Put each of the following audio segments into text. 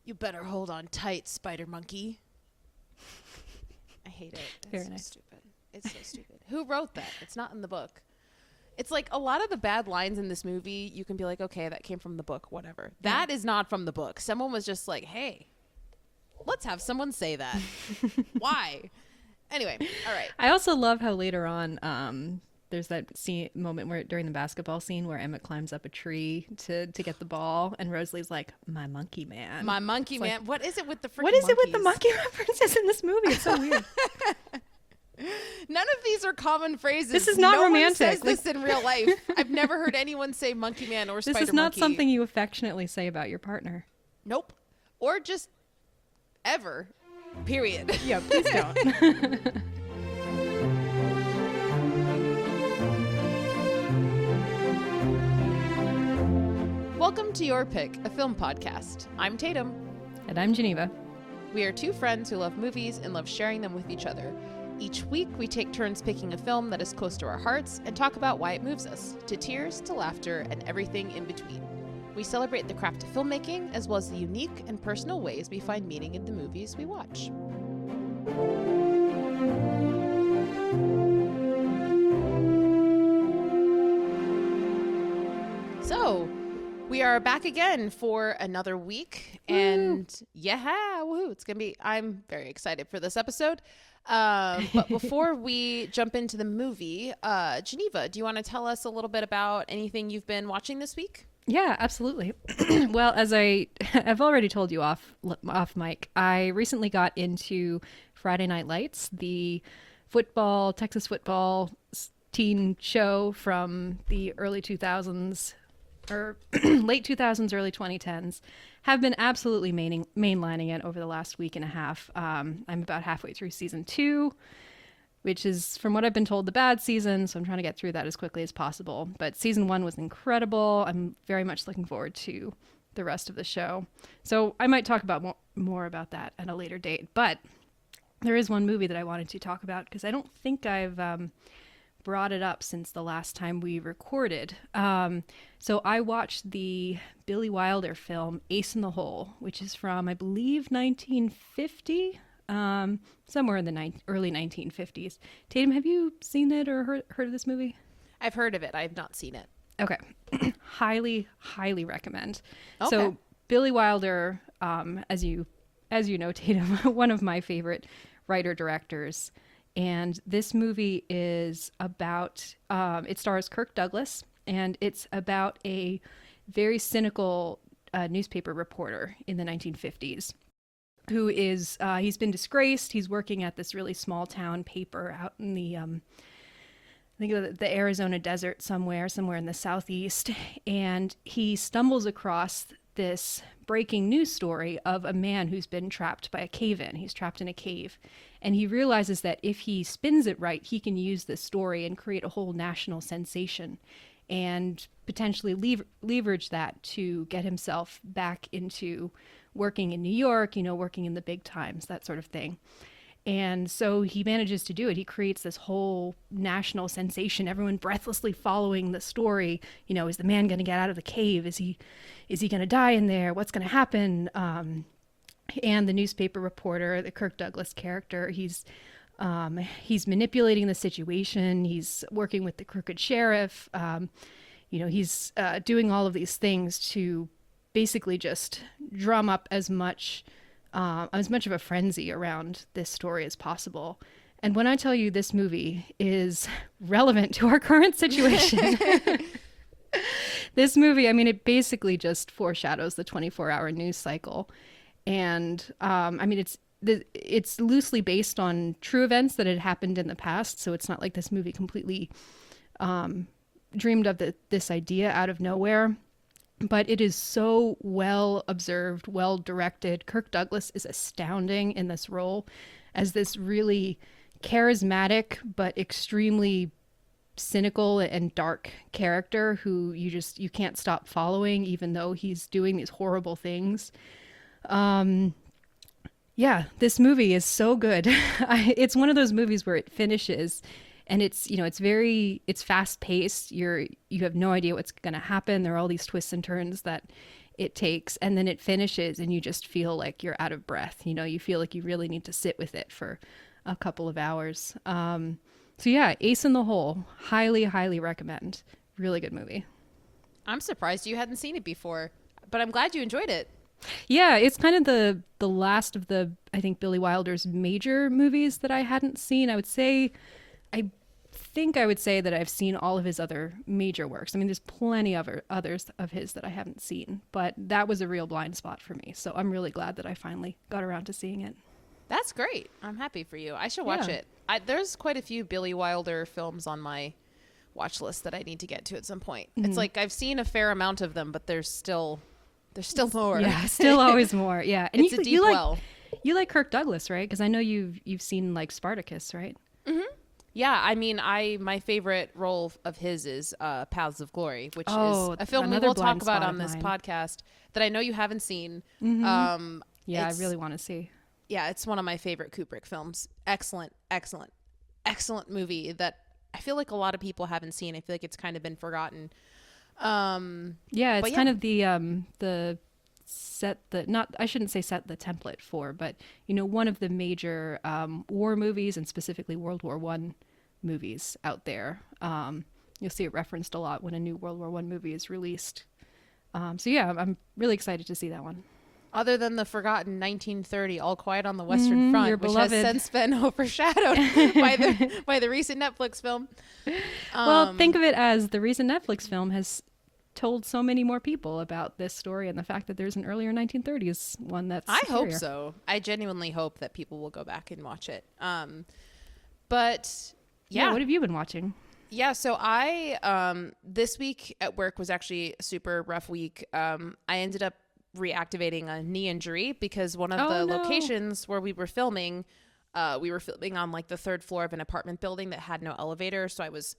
You better hold on tight, spider monkey. I hate it. It's Very so nice. stupid. It's so stupid. Who wrote that? It's not in the book. It's like a lot of the bad lines in this movie, you can be like, okay, that came from the book, whatever. Yeah. That is not from the book. Someone was just like, hey, let's have someone say that. Why? Anyway, all right. I also love how later on, there's that moment where during the basketball scene where Emmett climbs up a tree to get the ball, and Rosalie's like, "My monkey man." My monkey It's man. like, What is it with the freaking what is it with the monkeys? monkey references in this movie? It's so weird. None of these are common phrases. This is not no romantic. One says this in real life. I've never heard anyone say monkey man or spider This monkey. is not something you affectionately say about your partner. Nope. Or just ever. Period. Yeah, please don't. Welcome to Your Pick, a film podcast. I'm Tatum. And I'm Geneva. We are two friends who love movies and love sharing them with each other. Each week, we take turns picking a film that is close to our hearts and talk about why it moves us, to tears, to laughter, and everything in between. We celebrate the craft of filmmaking, as well as the unique and personal ways we find meaning in the movies we watch. So, we are back again for another week, and woohoo, it's gonna be, I'm very excited for this episode. But before we jump into the movie, Geneva, do you want to tell us a little bit about anything you've been watching this week? Yeah, absolutely. Well, as I've already told you off mic, I recently got into Friday Night Lights, the Texas football teen show from the early 2000s or late 2000s, early 2010s. Have been absolutely mainlining it over the last week and a half. I'm about halfway through season 2, which is, from what I've been told, the bad season, so I'm trying to get through that as quickly as possible. But season 1 was incredible. I'm very much looking forward to the rest of the show. So I might talk about more about that at a later date. But there is one movie that I wanted to talk about because I don't think I've brought it up since the last time we recorded. So I watched the Billy Wilder film Ace in the Hole, which is from, I believe, 1950. Somewhere in the early 1950s. Tatum, have you seen it or heard of this movie? I've heard of it. I have not seen it. Okay. highly recommend. Okay. So Billy Wilder, as you know, Tatum, one of my favorite writer-directors. And this movie is about, it stars Kirk Douglas, and it's about a very cynical newspaper reporter in the 1950s. Who is, he's been disgraced. He's working at this really small town paper out in the, I think the Arizona desert somewhere in the southeast. And he stumbles across this breaking news story of a man who's been trapped by a cave-in. He's trapped in a cave. And he realizes that if he spins it right, he can use this story and create a whole national sensation and potentially leverage that to get himself back into working in New York, working in the big times, that sort of thing. And so he manages to do it. He creates this whole national sensation, everyone breathlessly following the story. Is the man going to get out of the cave? Is he going to die in there? What's going to happen? And the newspaper reporter, the Kirk Douglas character, he's manipulating the situation. He's working with the crooked sheriff. He's doing all of these things to basically just drum up as much of a frenzy around this story as possible. And when I tell you this movie is relevant to our current situation, this movie, it basically just foreshadows the 24-hour news cycle. And it's loosely based on true events that had happened in the past. So it's not like this movie completely dreamed of this idea out of nowhere. But it is so well observed, well directed. Kirk Douglas is astounding in this role as this really charismatic but extremely cynical and dark character who you can't stop following even though he's doing these horrible things. This movie is so good. It's one of those movies where it finishes and it's fast paced. You have no idea what's going to happen. There are all these twists and turns that it takes, and then it finishes and you just feel like you're out of breath. You know, you feel like you really need to sit with it for a couple of hours. So yeah, Ace in the Hole, highly, highly recommend. Really good movie. I'm surprised you hadn't seen it before, but I'm glad you enjoyed it. Yeah, it's kind of the last of the, I think, Billy Wilder's major movies that I hadn't seen. I think I would say that I've seen all of his other major works. I mean, there's plenty of others of his that I haven't seen, but that was a real blind spot for me. So I'm really glad that I finally got around to seeing it. That's great. I'm happy for you. I should watch it. There's quite a few Billy Wilder films on my watch list that I need to get to at some point. It's like I've seen a fair amount of them, but there's still more. Yeah, still always more. Yeah, and it's a deep well. You like Kirk Douglas, right? Because I know you've seen like Spartacus, right? Mm-hmm. Yeah, I mean, my favorite role of his is Paths of Glory, which is a film we will talk about on this podcast that I know you haven't seen. Mm-hmm. I really want to see. Yeah, it's one of my favorite Kubrick films. Excellent, excellent, excellent movie that I feel like a lot of people haven't seen. I feel like it's kind of been forgotten. It's kind of the set the not I shouldn't say set the template for, but you know, one of the major war movies, and specifically World War I movies out there. You'll see it referenced a lot when a new World War I movie is released. I'm really excited to see that one. Other than the forgotten 1930 All Quiet on the Western Front, which has since been overshadowed by the recent Netflix film. Well, think of it as the recent Netflix film has told so many more people about this story, and the fact that there's an earlier 1930s one that's hope so. I genuinely hope that people will go back and watch it. But yeah, what have you been watching? Yeah, so I this week at work was actually a super rough week. I ended up reactivating a knee injury because one of the locations where we were filming on like the third floor of an apartment building that had no elevator. So I was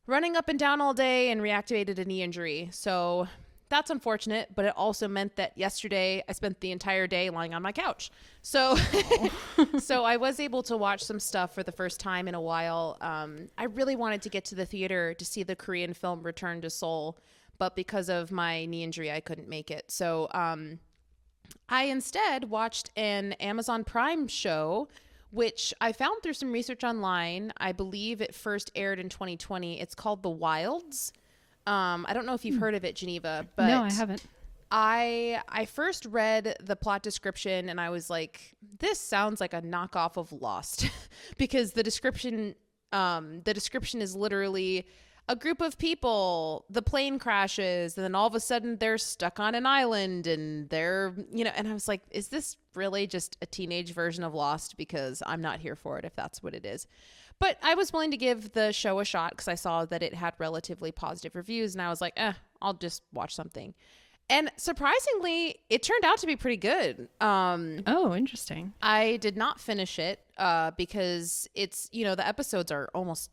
running up and down all day and reactivated a knee injury. So that's unfortunate, but it also meant that yesterday I spent the entire day lying on my couch. So so I was able to watch some stuff for the first time in a while. I really wanted to get to the theater to see the Korean film Return to Seoul, but because of my knee injury, I couldn't make it. So I instead watched an Amazon Prime show, which I found through some research online. I believe it first aired in 2020. It's called The Wilds. I don't know if you've heard of it, Geneva, but no, I haven't. I first read the plot description and I was like, this sounds like a knockoff of Lost because the description is literally a group of people, the plane crashes, and then all of a sudden they're stuck on an island and they're, and I was like, is this really just a teenage version of Lost? Because I'm not here for it if that's what it is. But I was willing to give the show a shot because I saw that it had relatively positive reviews and I was like, I'll just watch something. And surprisingly, it turned out to be pretty good. Interesting. I did not finish it because it's, the episodes are almost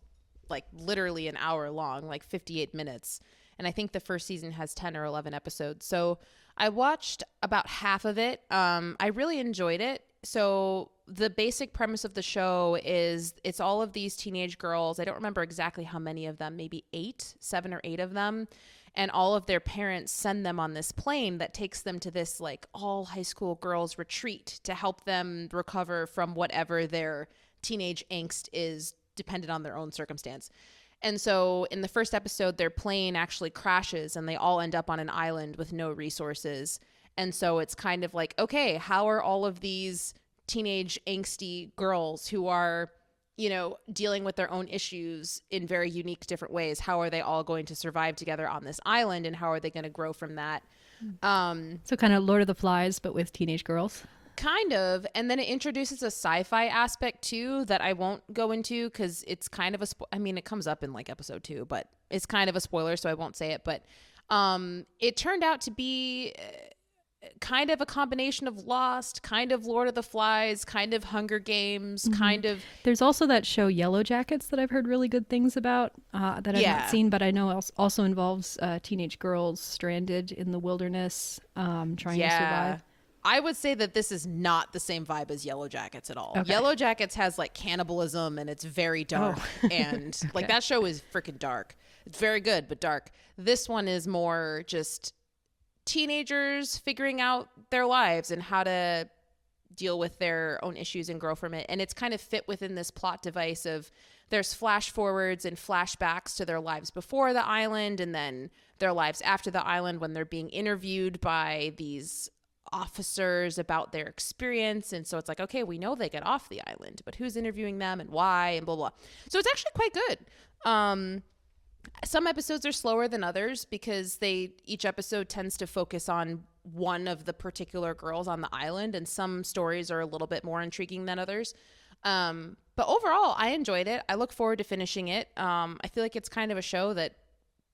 like literally an hour long, like 58 minutes. And I think the first season has 10 or 11 episodes. So I watched about half of it. I really enjoyed it. So the basic premise of the show is it's all of these teenage girls. I don't remember exactly how many of them, maybe 7 or 8 of them. And all of their parents send them on this plane that takes them to this like all high school girls retreat to help them recover from whatever their teenage angst is, dependent on their own circumstance. And so in the first episode, their plane actually crashes and they all end up on an island with no resources. And so it's kind of like, okay, how are all of these teenage angsty girls who are, dealing with their own issues in very unique different ways, how are they all going to survive together on this island and how are they going to grow from that? So kind of Lord of the Flies, but with teenage girls. Kind of. And then it introduces a sci-fi aspect too that I won't go into because it's kind of it comes up in like episode 2, but it's kind of a spoiler, so I won't say it. But it turned out to be kind of a combination of Lost, kind of Lord of the Flies, kind of Hunger Games, kind of. There's also that show Yellow Jackets that I've heard really good things about that I've not seen, but I know also involves teenage girls stranded in the wilderness trying to survive. I would say that this is not the same vibe as Yellow Jackets at all. Okay. Yellow Jackets has like cannibalism and it's very dark and like that show is freaking dark. It's very good, but dark. This one is more just teenagers figuring out their lives and how to deal with their own issues and grow from it. And it's kind of fit within this plot device of there's flash forwards and flashbacks to their lives before the island and then their lives after the island when they're being interviewed by these officers about their experience. And so it's like, okay, we know they get off the island, but who's interviewing them and why and blah, blah. So it's actually quite good. Some episodes are slower than others because each episode tends to focus on one of the particular girls on the island, and some stories are a little bit more intriguing than others. But overall, I enjoyed it. I look forward to finishing it. I feel like it's kind of a show that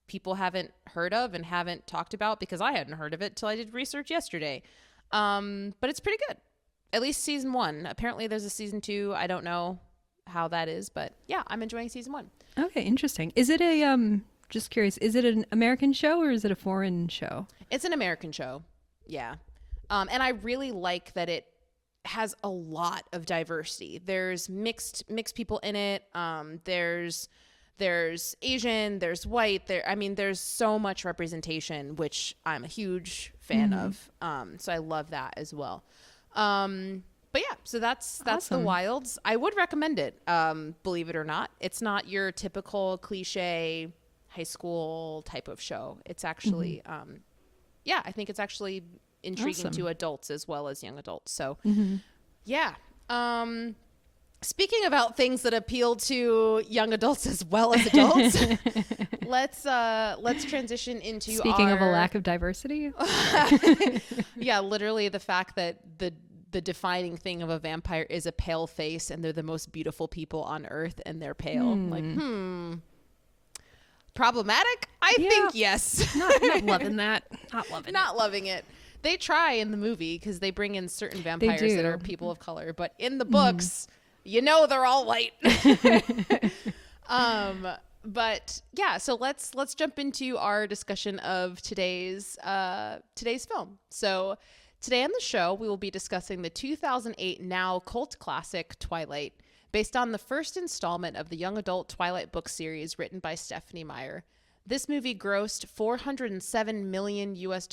people haven't heard of and haven't talked about because I hadn't heard of it till I did research yesterday. But it's pretty good. At least season 1. Apparently there's a season 2. I don't know how that is, but yeah, I'm enjoying season 1. Okay, interesting. Is it a just curious, is it an American show or is it a foreign show? It's an American show. Yeah. And I really like that it has a lot of diversity. There's mixed people in it. There's Asian, there's white, there's so much representation, which I'm a huge fan of. So I love that as well. But yeah, so that's awesome. The Wilds. I would recommend it. Believe it or not, it's not your typical cliche high school type of show. It's actually, I think it's actually intriguing to adults as well as young adults. So yeah. Speaking about things that appeal to young adults as well as adults, let's transition into Speaking of a lack of diversity. Yeah, literally the fact that the defining thing of a vampire is a pale face and they're the most beautiful people on earth and they're pale. Problematic? I think yes. Not loving that. Not loving it. They try in the movie because they bring in certain vampires that are people of color, but in the books, they're all white. But yeah, so let's jump into our discussion of today's film. So today on the show, we will be discussing the 2008 now cult classic Twilight, based on the first installment of the young adult Twilight book series written by Stephanie Meyer. This movie grossed $407 million US,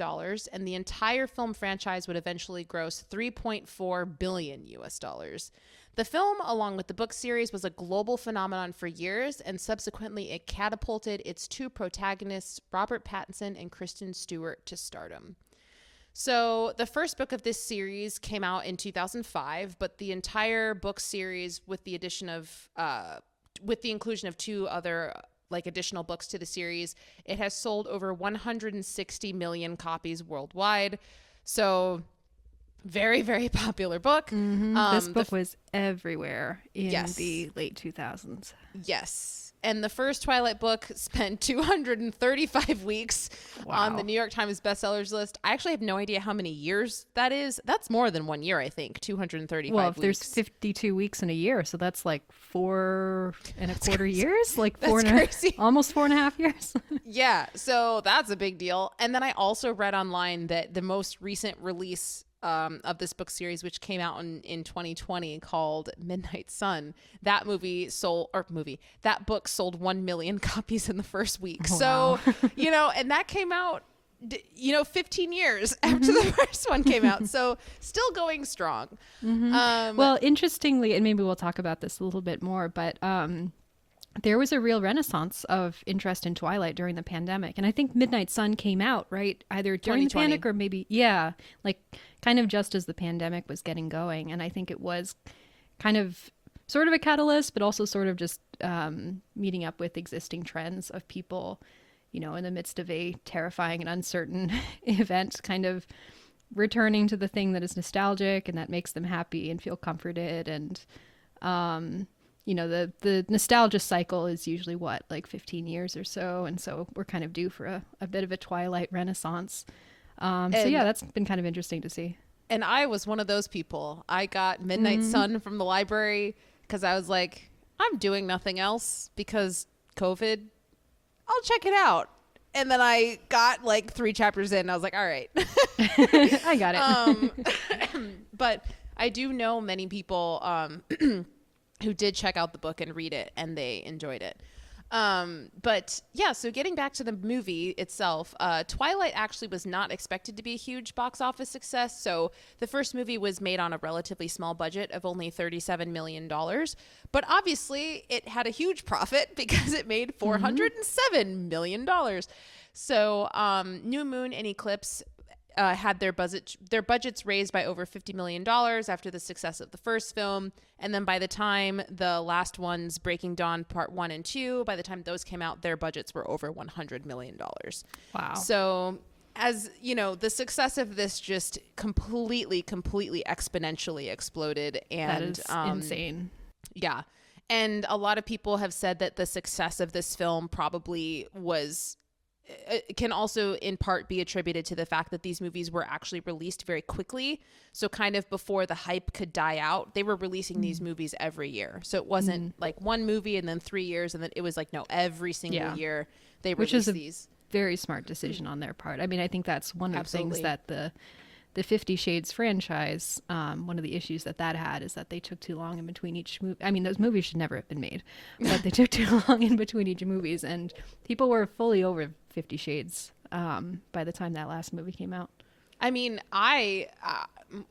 and the entire film franchise would eventually gross $3.4 billion US. The film, along with the book series, was a global phenomenon for years, and subsequently it catapulted its two protagonists, Robert Pattinson and Kristen Stewart, to stardom. So the first book of this series came out in 2005, but the entire book series, with the inclusion of two other additional books to the series, it has sold over 160 million copies worldwide. So very, very popular book. This book was everywhere in the late 2000s. Yes. And the first Twilight book spent 235 weeks on the New York Times bestsellers list. I actually have no idea how many years that is. That's more than 1 year, I think. 235 weeks. Well, if there's 52 weeks in a year, so that's like 4.25 years? Like almost 4.5 years. Yeah, so that's a big deal. And then I also read online that the most recent release of this book series, which came out in 2020, called Midnight Sun, that book sold 1 million copies in the first week. Wow. So, and that came out, 15 years after the first one came out. So still going strong. Well, interestingly, and maybe we'll talk about this a little bit more, but there was a real renaissance of interest in Twilight during the pandemic. And I think Midnight Sun came out, right? Either during the pandemic or maybe, kind of just as the pandemic was getting going. And I think it was kind of sort of a catalyst, but also sort of just meeting up with existing trends of people, in the midst of a terrifying and uncertain event, kind of returning to the thing that is nostalgic and that makes them happy and feel comforted. And, the nostalgia cycle is usually 15 years or so. And so we're kind of due for a bit of a Twilight renaissance. That's been kind of interesting to see. And I was one of those people. I got Midnight Sun from the library because I was like, I'm doing nothing else because COVID. I'll check it out. And then I got 3 chapters in and I was like, all right. I got it. But I do know many people who did check out the book and read it, and they enjoyed it. But yeah, so getting back to the movie itself, Twilight actually was not expected to be a huge box office success. So the first movie was made on a relatively small budget of only $37 million. But obviously it had a huge profit because it made $407 million. So New Moon and Eclipse had their budgets raised by over $50 million after the success of the first film. And then by the time the last ones, Breaking Dawn Part 1 and 2, by the time those came out, their budgets were over $100 million. Wow. So as you know, the success of this just completely exponentially exploded. And that is insane. Yeah. And a lot of people have said that the success of this film probably can also in part be attributed to the fact that these movies were actually released very quickly. So kind of before the hype could die out, they were releasing these movies every year. So it wasn't like one movie and then 3 years. And then it was like, no, every single year they released these. Very smart decision on their part. I mean, I think that's one of the things that the 50 Shades franchise, one of the issues that had is that they took too long in between each movie. I mean, those movies should never have been made, but they took too long in between each movies, and people were fully over 50 Shades by the time that last movie came out. I mean,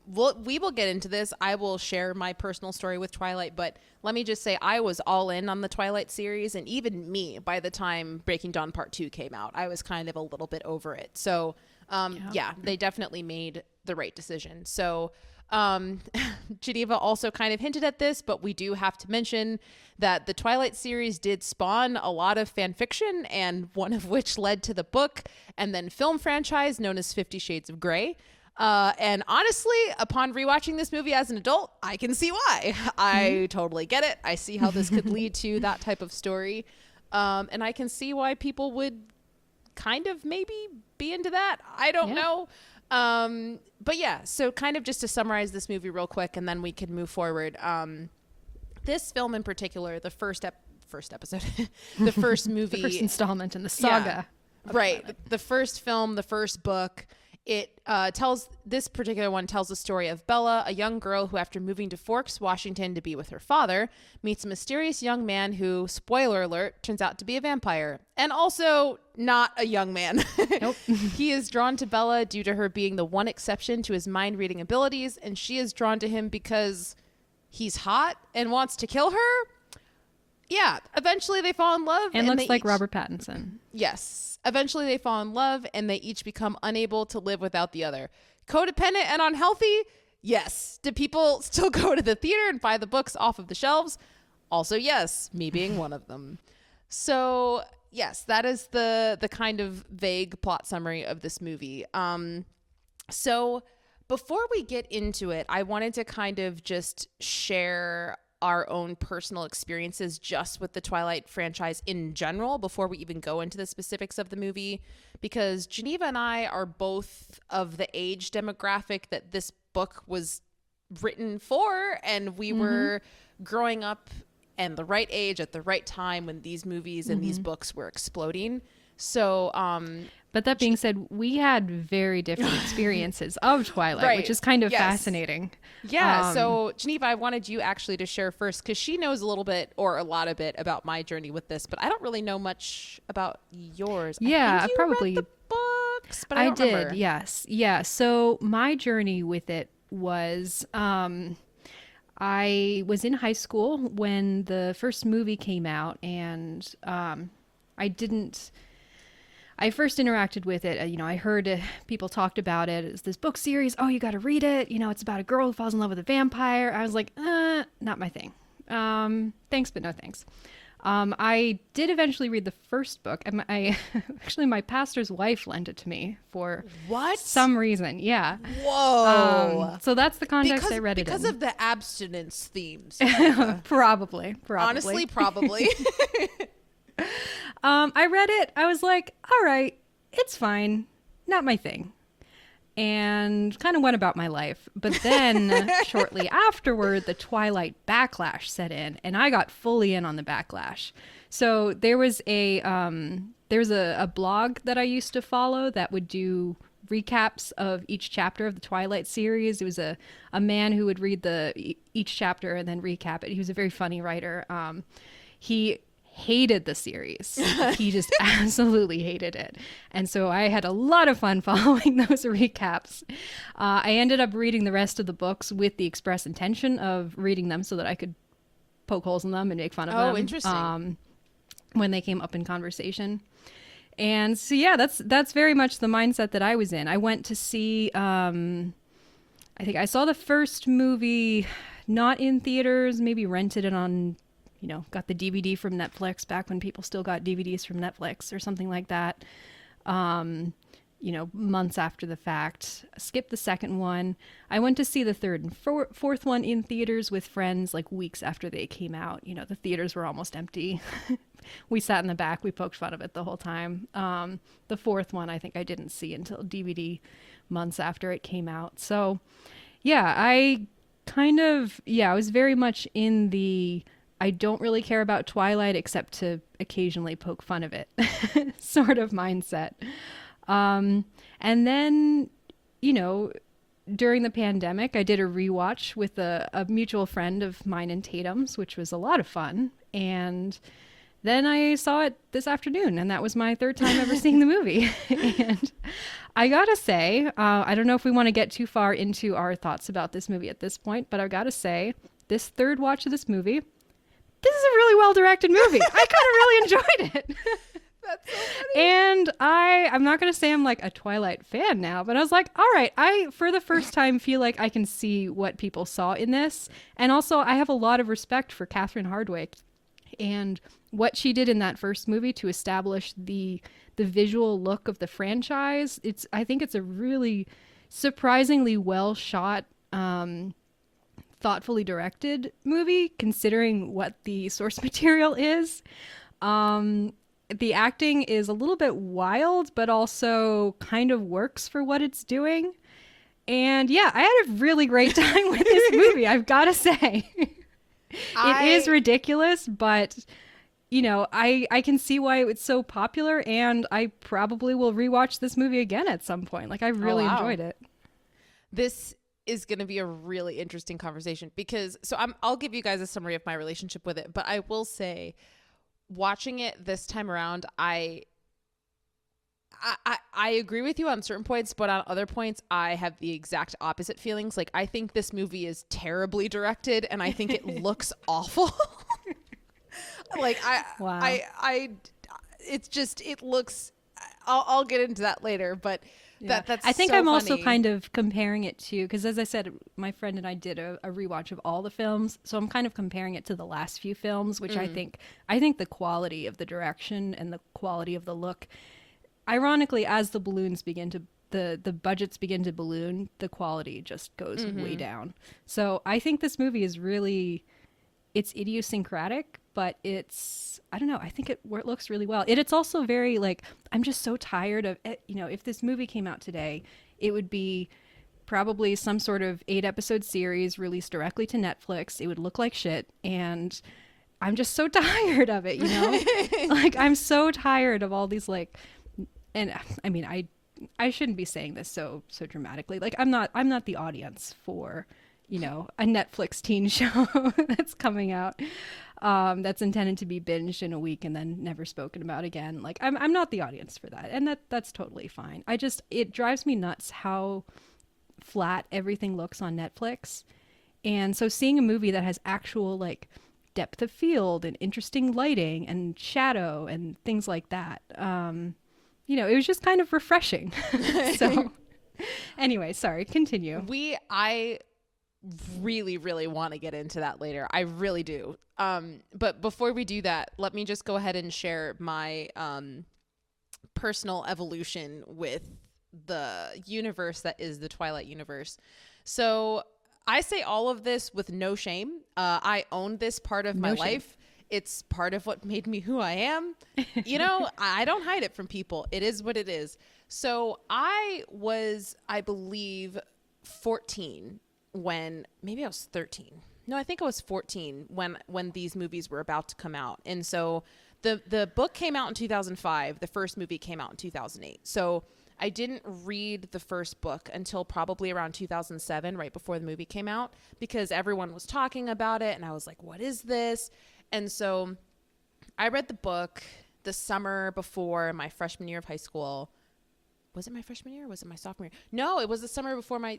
we will get into this. I will share my personal story with Twilight, but let me just say I was all in on the Twilight series, and even me, by the time Breaking Dawn Part 2 came out, I was kind of a little bit over it. So yeah, they definitely made the right decision. So Geneva also kind of hinted at this, but we do have to mention that the Twilight series did spawn a lot of fan fiction, and one of which led to the book and then film franchise known as 50 Shades of Grey. And honestly, upon rewatching this movie as an adult, I can see why. I totally get it. I see how this could lead to that type of story. And I can see why people would kind of maybe be into that. I don't know. But yeah, so kind of just to summarize this movie real quick, and then we can move forward. This film in particular, the first episode, the first movie, the first installment in the saga. Yeah, right. The first film, the first book. This particular one tells the story of Bella, a young girl who, after moving to Forks, Washington to be with her father, meets a mysterious young man who, spoiler alert, turns out to be a vampire. And also not a young man. Nope. He is drawn to Bella due to her being the one exception to his mind-reading abilities, and she is drawn to him because he's hot and wants to kill her. Yeah, eventually they fall in love. And looks like Robert Pattinson. Yes. Eventually they fall in love and they each become unable to live without the other. Codependent and unhealthy? Yes. Do people still go to the theater and buy the books off of the shelves? Also, yes. Me being one of them. So, yes, that is the kind of vague plot summary of this movie. So before we get into it, I wanted to kind of just share our own personal experiences just with the Twilight franchise in general before we even go into the specifics of the movie, because Geneva and I are both of the age demographic that this book was written for, and we were growing up and the right age at the right time when these movies and these books were exploding. So but that being said, we had very different experiences of Twilight, which is kind of fascinating. Yeah. So Geneva, I wanted you actually to share first, because she knows a little bit or a lot of it about my journey with this, but I don't really know much about yours. Yeah, I think you probably read the books, but I don't did. remember. Yes. Yeah. So my journey with it was, I was in high school when the first movie came out, and I first interacted with it. I heard people talked about it. It's this book series. Oh, you got to read it. It's about a girl who falls in love with a vampire. I was like, not my thing. Thanks, but no thanks. I did eventually read the first book. Actually, my pastor's wife lent it to me for some reason. Yeah. Whoa. So that's the context I read it in. Because of the abstinence themes. Probably. Honestly, probably. I read it. I was like, all right, it's fine. Not my thing. And kind of went about my life. But then shortly afterward, the Twilight backlash set in, and I got fully in on the backlash. So there was a blog that I used to follow that would do recaps of each chapter of the Twilight series. It was a man who would read each chapter and then recap it. He was a very funny writer. He hated the series. He just absolutely hated it. And so I had a lot of fun following those recaps. I ended up reading the rest of the books with the express intention of reading them so that I could poke holes in them and make fun of them. Oh, interesting. When they came up in conversation. And so, yeah, that's very much the mindset that I was in. I went to see, I think I saw the first movie not in theaters, maybe rented it on, got the DVD from Netflix back when people still got DVDs from Netflix or something like that. Months after the fact. Skipped the second one. I went to see the third and fourth one in theaters with friends like weeks after they came out. The theaters were almost empty. We sat in the back. We poked fun of it the whole time. The fourth one I think I didn't see until DVD months after it came out. So yeah, I was very much in the I don't really care about Twilight except to occasionally poke fun of it sort of mindset. And then, during the pandemic, I did a rewatch with a mutual friend of mine and Tatum's, which was a lot of fun. And then I saw it this afternoon, and that was my third time ever seeing the movie. And I gotta say, I don't know if we want to get too far into our thoughts about this movie at this point, but I've got to say, this third watch of this movie, this is a really well-directed movie. I kind of really enjoyed it. That's so funny. And I'm not going to say I'm like a Twilight fan now, but I was like, all right, I, for the first time, feel like I can see what people saw in this. And also, I have a lot of respect for Catherine Hardwicke and what she did in that first movie to establish the visual look of the franchise. I think it's a really surprisingly well shot, thoughtfully directed movie, considering what the source material is. The acting is a little bit wild, but also kind of works for what it's doing. And yeah, I had a really great time with this movie, I've got to say. It is ridiculous, but I can see why it's so popular, and I probably will rewatch this movie again at some point. Like, I really enjoyed it. This is going to be a really interesting conversation because I'll give you guys a summary of my relationship with it, but I will say, watching it this time around, I agree with you on certain points, but on other points, I have the exact opposite feelings. Like, I think this movie is terribly directed, and I think it looks awful. Like, it looks. I'll get into that later, but. Yeah. That's I think so I'm funny. Also kind of comparing it to, because as I said, my friend and I did a rewatch of all the films, so I'm kind of comparing it to the last few films, which I think the quality of the direction and the quality of the look, ironically, as the balloons begin to the budgets begin to balloon, the quality just goes way down. So I think this movie is really, it's idiosyncratic, but I don't know, I think it looks really well. It's also very, like, I'm just so tired of it. If this movie came out today, it would be probably some sort of 8-episode series released directly to Netflix. It would look like shit, and I'm just so tired of it, Like, I'm so tired of all these, like, and I mean, I shouldn't be saying this so dramatically. Like, I'm not the audience for, a Netflix teen show that's coming out. That's intended to be binged in a week and then never spoken about again. Like, I'm not the audience for that, and that's totally fine. It drives me nuts how flat everything looks on Netflix, and so seeing a movie that has actual, like, depth of field and interesting lighting and shadow and things like that, it was just kind of refreshing. So, anyway, sorry, continue. I really, really want to get into that later. I really do. But before we do that, let me just go ahead and share my personal evolution with the universe that is the Twilight universe. So I say all of this with no shame. I own this part of my life. It's part of what made me who I am. I don't hide it from people. It is what it is. So I was, I believe, 14 when, maybe I was 13. No, I think I was 14 when these movies were about to come out. And so the book came out in 2005. The first movie came out in 2008. So I didn't read the first book until probably around 2007, right before the movie came out, because everyone was talking about it. And I was like, what is this? And so I read the book the summer before my freshman year of high school. Was it my freshman year? Or was it my sophomore year? No, it was the summer before I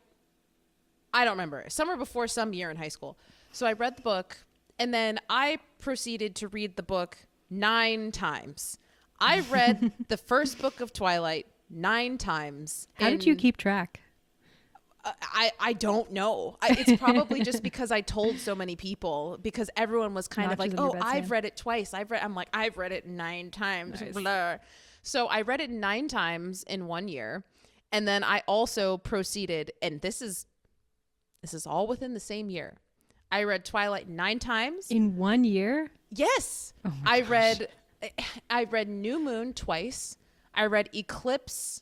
don't remember. Summer before some year in high school. So I read the book, and then I proceeded to read the book 9 times. I read the first book of Twilight 9 times. How did you keep track? I don't know. It's probably just because I told so many people, because everyone was kind of like, oh, I've read it twice. I'm like, I've read it 9 times. Nice. Blah. So I read it 9 times in 1 year. And then I also proceeded, and this is all within the same year. I read Twilight 9 times. In 1 year? Yes. Oh my gosh. I read New Moon twice. I read Eclipse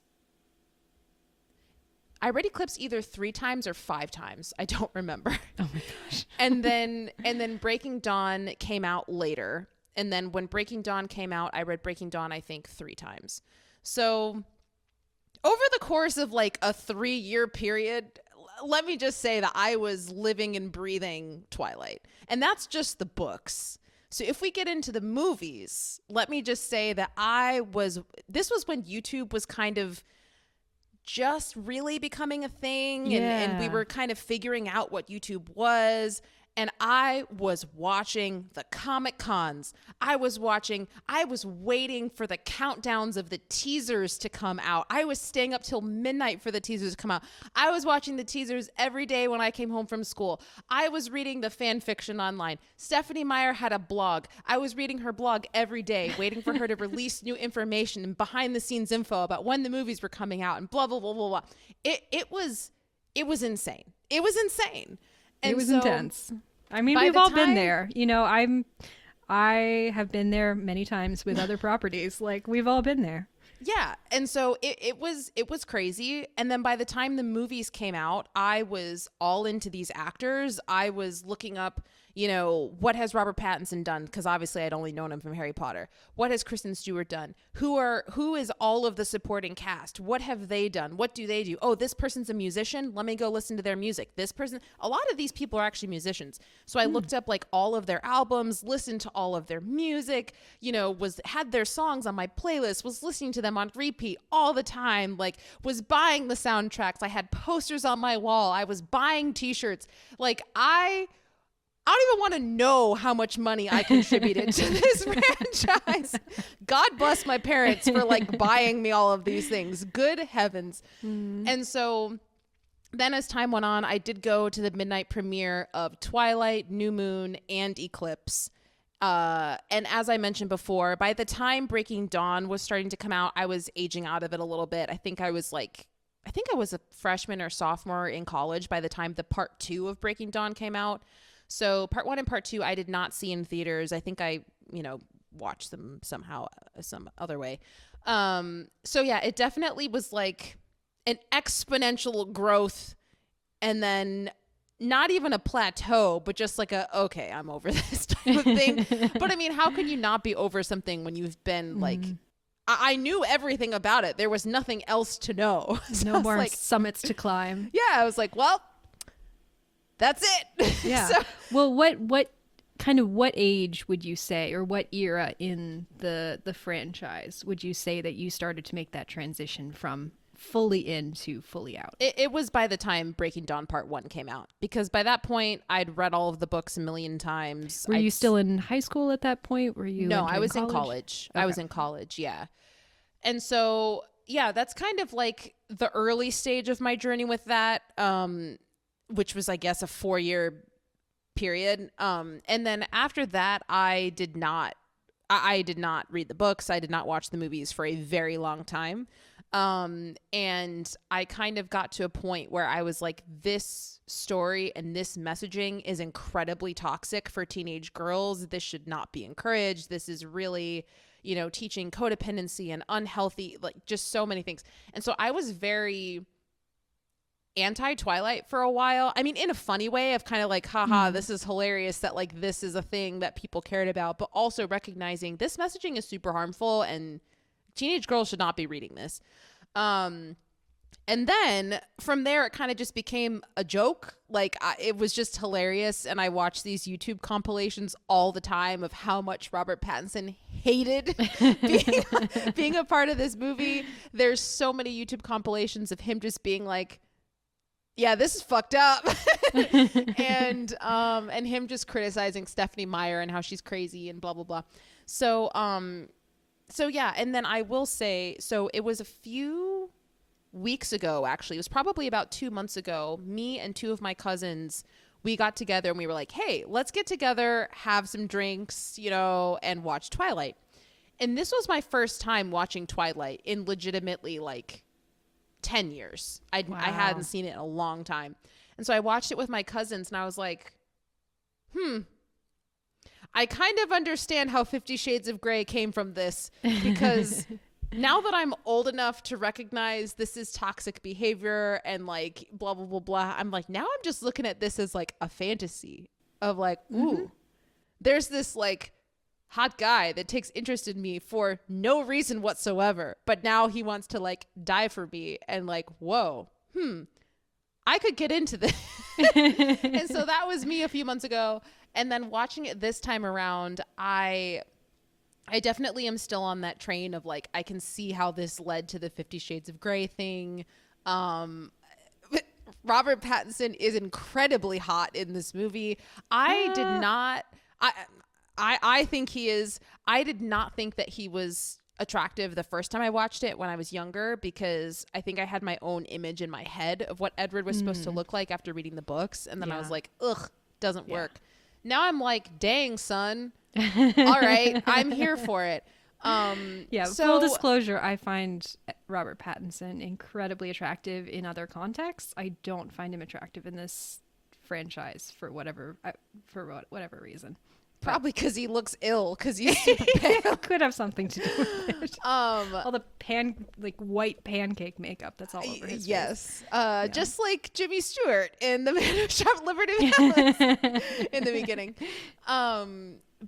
either 3 times or 5 times. I don't remember. Oh my gosh. and then Breaking Dawn came out later. And then when Breaking Dawn came out, I read Breaking Dawn, I think 3 times. So over the course of like a 3-year period, let me just say that I was living and breathing Twilight. And that's just the books. So if we get into the movies, let me just say that this was when YouTube was kind of just really becoming a thing, and we were kind of figuring out what YouTube was. And I was watching the Comic Cons. I was waiting for the countdowns of the teasers to come out. I was staying up till midnight for the teasers to come out. I was watching the teasers every day when I came home from school. I was reading the fan fiction online. Stephanie Meyer had a blog. I was reading her blog every day, waiting for her to release new information and behind the scenes info about when the movies were coming out and blah, blah, blah, blah, blah. It was insane. It was insane. And it was intense. I mean, we've all been there. You know, I have been there many times with other properties. Like, we've all been there. Yeah. And so it was crazy. And then by the time the movies came out, I was all into these actors. I was looking up, you know, what has Robert Pattinson done? Because obviously I'd only known him from Harry Potter. What has Kristen Stewart done? Who is all of the supporting cast? What have they done? What do they do? Oh, this person's a musician. Let me go listen to their music. This person, a lot of these people are actually musicians. So I looked up like all of their albums, listened to all of their music, you know, had their songs on my playlist, was listening to them on repeat all the time, like was buying the soundtracks. I had posters on my wall. I was buying t-shirts. Like I don't even want to know how much money I contributed to this franchise. God bless my parents for like buying me all of these things. Good heavens. And so then as time went on, I did go to the midnight premiere of Twilight, New Moon, and Eclipse. And as I mentioned before, by the time Breaking Dawn was starting to come out, I was aging out of it a little bit. I think I was a freshman or sophomore in college by the time the part 2 of Breaking Dawn came out. So part 1 and part 2, I did not see in theaters. I think I, you know, watched them somehow, some other way. So yeah, it definitely was like an exponential growth, and then not even a plateau, but just like okay, I'm over this type of thing. But I mean, how can you not be over something when you've been like, I knew everything about it. There was nothing else to know. So no more summits to climb. Yeah, I was like, well, that's it. Yeah. So, well, what age would you say, or what era in the franchise would you say that you started to make that transition from fully in to fully out? It was by the time Breaking Dawn Part 1 came out, because by that point I'd read all of the books a million times. Were you still in high school at that point? Were you? No, I was in college. Okay. I was in college, yeah. And so, yeah, that's kind of like the early stage of my journey with that, which was, I guess, a 4-year period. And then after that, I did not read the books. I did not watch the movies for a very long time. And I kind of got to a point where I was like, this story and this messaging is incredibly toxic for teenage girls. This should not be encouraged. This is really, you know, teaching codependency and unhealthy, like just so many things. And so I was very anti-Twilight for a while. I mean, in a funny way of kind of like, haha, this is hilarious that like this is a thing that people cared about, but also recognizing this messaging is super harmful and teenage girls should not be reading this. And then from there, it kind of just became a joke. Like, it was just hilarious. And I watched these YouTube compilations all the time of how much Robert Pattinson hated being a part of this movie. There's so many YouTube compilations of him just being like, yeah, this is fucked up. and him just criticizing Stephanie Meyer and how she's crazy and blah, blah, blah. So yeah. And then I will say, so it was a few weeks ago, actually. It was probably about 2 months ago. Me and two of my cousins, we got together and we were like, hey, let's get together, have some drinks, and watch Twilight. And this was my first time watching Twilight in legitimately like 10 years. I hadn't seen it in a long time. And so I watched it with my cousins and I was like, I kind of understand how 50 Shades of Grey came from this, because now that I'm old enough to recognize this is toxic behavior and like blah, blah, blah, blah, I'm like, now I'm just looking at this as like a fantasy of like, ooh, there's this like hot guy that takes interest in me for no reason whatsoever. But now he wants to like die for me, and like, whoa, I could get into this. And so that was me a few months ago. And then watching it this time around, I definitely am still on that train of like, I can see how this led to the 50 Shades of Grey thing. Robert Pattinson is incredibly hot in this movie. I think he is. I did not think that he was attractive the first time I watched it when I was younger, because I think I had my own image in my head of what Edward was supposed to look like after reading the books. And then I was like, ugh, doesn't work. Now I'm like, dang, son. All right, I'm here for it. Full disclosure, I find Robert Pattinson incredibly attractive in other contexts. I don't find him attractive in this franchise for whatever reason. Probably because he looks ill, because he's super pale. Could have something to do with it. All the white pancake makeup that's all over his face. Just like Jimmy Stewart in The Man Who Shot Liberty Valance in the beginning.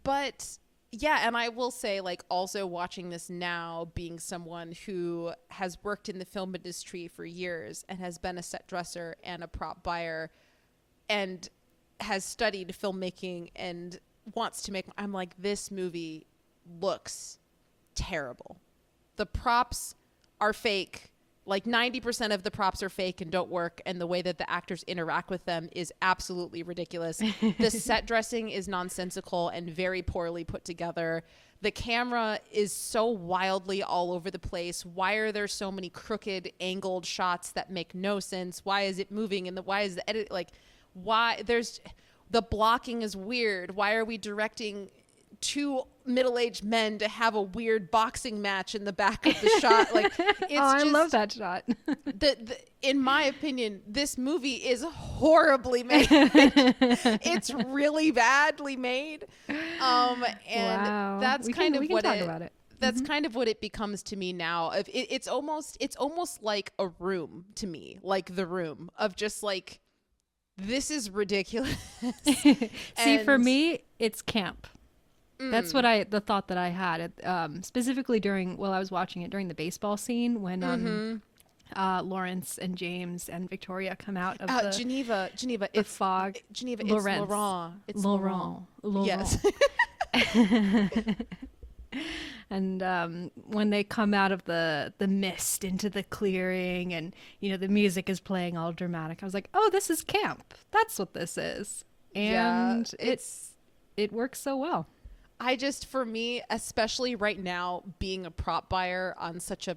But yeah, and I will say, like, also watching this now, being someone who has worked in the film industry for years and has been a set dresser and a prop buyer and has studied filmmaking and wants to make, I'm like, this movie looks terrible. The props are fake. Like 90% of the props are fake and don't work, and the way that the actors interact with them is absolutely ridiculous. The set dressing is nonsensical and very poorly put together. The camera is so wildly all over the place. Why are there so many crooked, angled shots that make no sense? Why is it moving? And why is the edit, like, why there's the blocking is weird. Why are we directing two middle-aged men to have a weird boxing match in the back of the shot? Like, it's I love that shot. In my opinion, this movie is horribly made. It's really badly made. And that's kind of what that's kind of what it becomes to me now. It's almost like a Room to me, like The Room, of just like, this is ridiculous. See, for me, it's camp. That's the thought that I had, specifically while I was watching it during the baseball scene when Lawrence and James and Victoria come out of Geneva. It's fog. Geneva. Laurent. It's Laurent. It's Laurent. Yes. And when they come out of the mist into the clearing, and the music is playing all dramatic, I was like, oh, this is camp. That's what this is. And it works so well. For me, especially right now, being a prop buyer on such a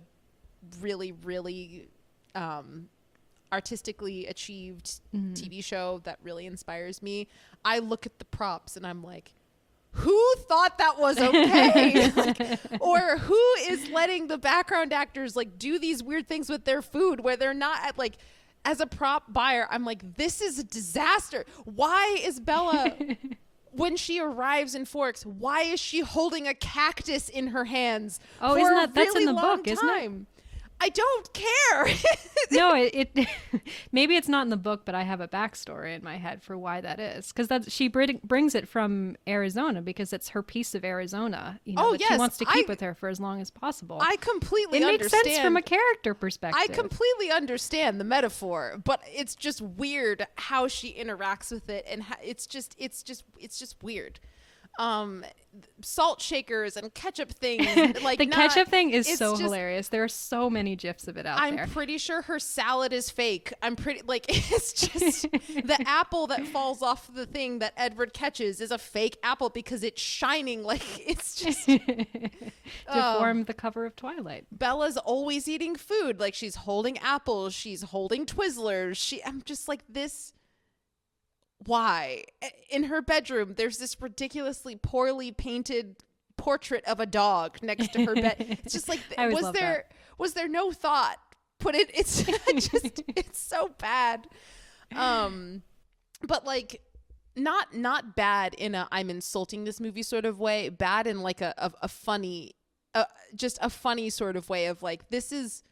really, really artistically achieved TV show that really inspires me, I look at the props and I'm like, who thought that was okay? Or who is letting the background actors like do these weird things with their food where they're not at, like, as a prop buyer, I'm like, this is a disaster. Why is Bella, when she arrives in Forks, why is she holding a cactus in her hands? Oh, for isn't a that's really in the long book, isn't it? I don't care. No, it maybe it's not in the book, but I have a backstory in my head for why that is. Because she brings it from Arizona because it's her piece of Arizona, that she wants to keep with her for as long as possible. I completely understand. It makes sense from a character perspective. I completely understand the metaphor, but it's just weird how she interacts with it, and it's just weird. Salt shakers and ketchup things, like the ketchup thing is so hilarious. There are so many gifs of it out there. I'm pretty sure her salad is fake. It's just the apple that falls off the thing that Edward catches is a fake apple because it's shining. Like, it's just to form the cover of Twilight. Bella's always eating food. Like, she's holding apples, she's holding Twizzlers. I'm just like, this. Why? In her bedroom, there's this ridiculously poorly painted portrait of a dog next to her bed. It's just like, was there no thought put it? It's just, it's so bad. But like, not bad in a I'm insulting this movie sort of way. Bad in like a funny, just a funny sort of way of like, this is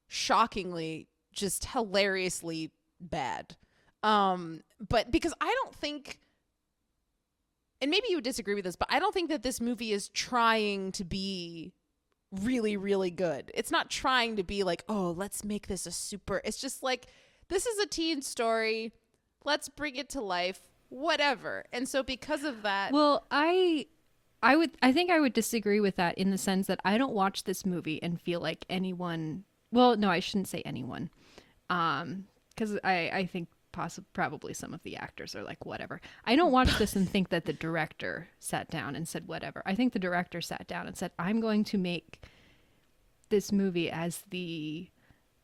shockingly, just hilariously bad. But because I don't think, and maybe you would disagree with this, but I don't think that this movie is trying to be really, really good. It's not trying to be like, oh, let's make this it's just like, this is a teen story. Let's bring it to life, whatever. And so because of that. Well, I think I would disagrry with that in the sense that I don't watch this movie and feel like anyone, well, no, I shouldn't say anyone. 'Cause I think probably some of the actors are like, whatever. I don't watch this and think that the director sat down and said whatever. I think the director sat down and said, I'm going to make this movie as the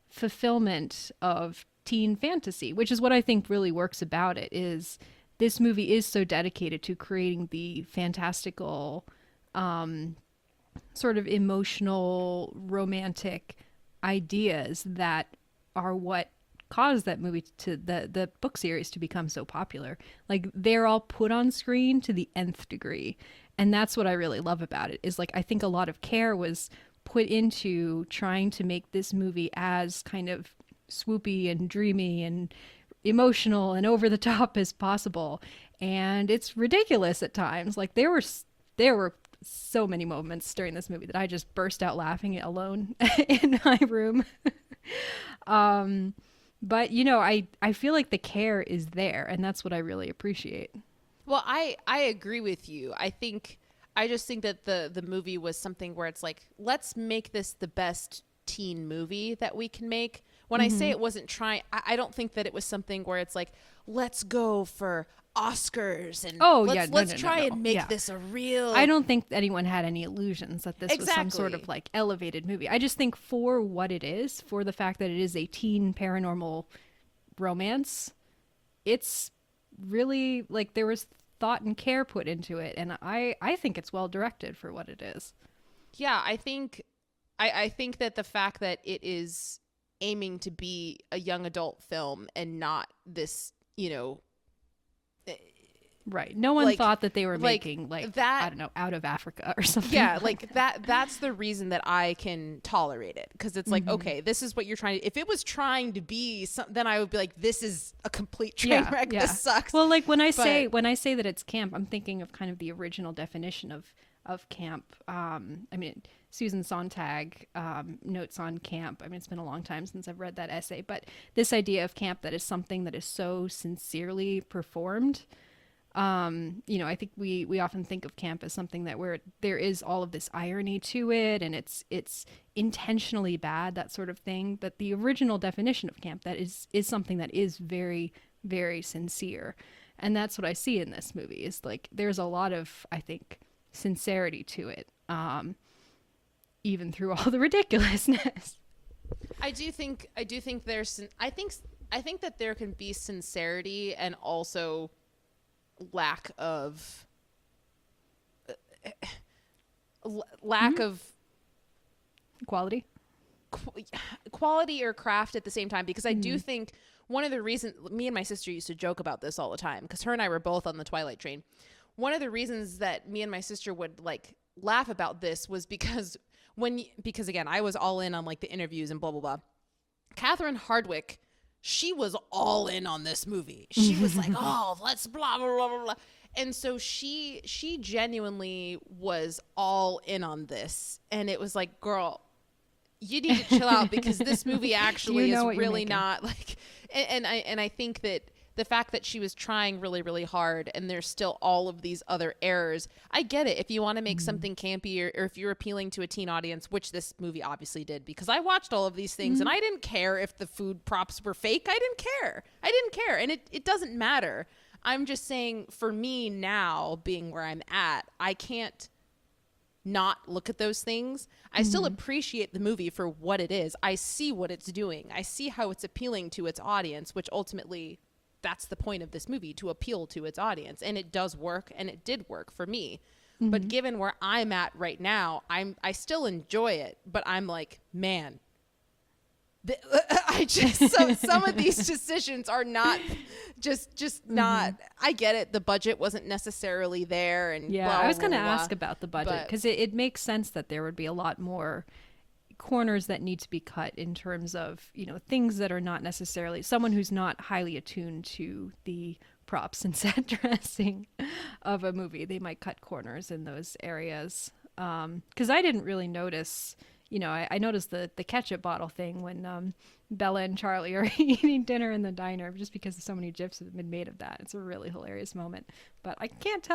fulfillment of teen fantasy, which is what I think really works about it. Is this movie is so dedicated to creating the fantastical, sort of emotional, romantic ideas that are what caused that movie to the book series to become so popular. Like, they're all put on screen to the nth degree, and that's what I really love about it. Is like, I think a lot of care was put into trying to make this movie as kind of swoopy and dreamy and emotional and over the top as possible, and it's ridiculous at times. Like, there were so many moments during this movie that I just burst out laughing alone in my room. But, I feel like the care is there, and that's what I really appreciate. Well, I agree with you. I just think that the movie was something where it's like, let's make this the best teen movie that we can make. When I say it wasn't trying, I don't think that it was something where it's like, let's go for Oscars and let's try and make this a real. I don't think anyone had any illusions that this was some sort of like elevated movie. I just think for what it is, for the fact that it is a teen paranormal romance, it's really like there was thought and care put into it, and I think it's well directed for what it is. Yeah, I think that the fact that it is aiming to be a young adult film and not this, right. No one thought that they were making that, I don't know, Out of Africa or something. Yeah, like that's the reason that I can tolerate it, because it's like, okay, this is what you're trying to. If it was trying to be then I would be like, this is a complete train wreck. Yeah. This sucks. Well, like when I say that it's camp, I'm thinking of kind of the original definition of camp. I mean, Susan Sontag notes on camp. I mean, it's been a long time since I've read that essay, but this idea of camp that is something that is so sincerely performed. I think we often think of camp as something that where there is all of this irony to it, and it's intentionally bad, that sort of thing. But the original definition of camp, that is something that is very, very sincere, and that's what I see in this movie. Is like there's a lot of, I think, sincerity to it, even through all the ridiculousness. I do think there's I think that there can be sincerity and also lack of quality or craft at the same time, because I do think one of the reasons, me and my sister used to joke about this all the time, because her and I were both on the Twilight train. One of the reasons that me and my sister would like laugh about this was because because again, I was all in on like the interviews and blah, blah, blah. Catherine Hardwicke, she was all in on this movie. She was like, oh, let's blah, blah, blah, blah, blah. And so she genuinely was all in on this. And it was like, girl, you need to chill out, because this movie actually is really not like, and I think that the fact that she was trying really, really hard and there's still all of these other errors. I get it. If you want to make something campy, or if you're appealing to a teen audience, which this movie obviously did, because I watched all of these things and I didn't care if the food props were fake. I didn't care. And it doesn't matter. I'm just saying, for me now, being where I'm at, I can't not look at those things. I still appreciate the movie for what it is. I see what it's doing. I see how it's appealing to its audience, which ultimately, that's the point of this movie, to appeal to its audience. And it does work, and it did work for me. But given where I'm at right now, I still enjoy it, but I'm like, man, some of these decisions are not just not. I get it. The budget wasn't necessarily there, and yeah, blah, I was going to blah, blah, ask about the budget, because it makes sense that there would be a lot more corners that need to be cut in terms of, you know, things that are not necessarily, someone who's not highly attuned to the props and set dressing of a movie, they might cut corners in those areas. Because I didn't really notice, you know, I noticed the ketchup bottle thing when Bella and Charlie are eating dinner in the diner, just because so many GIFs have been made of that. It's a really hilarious moment. But I can't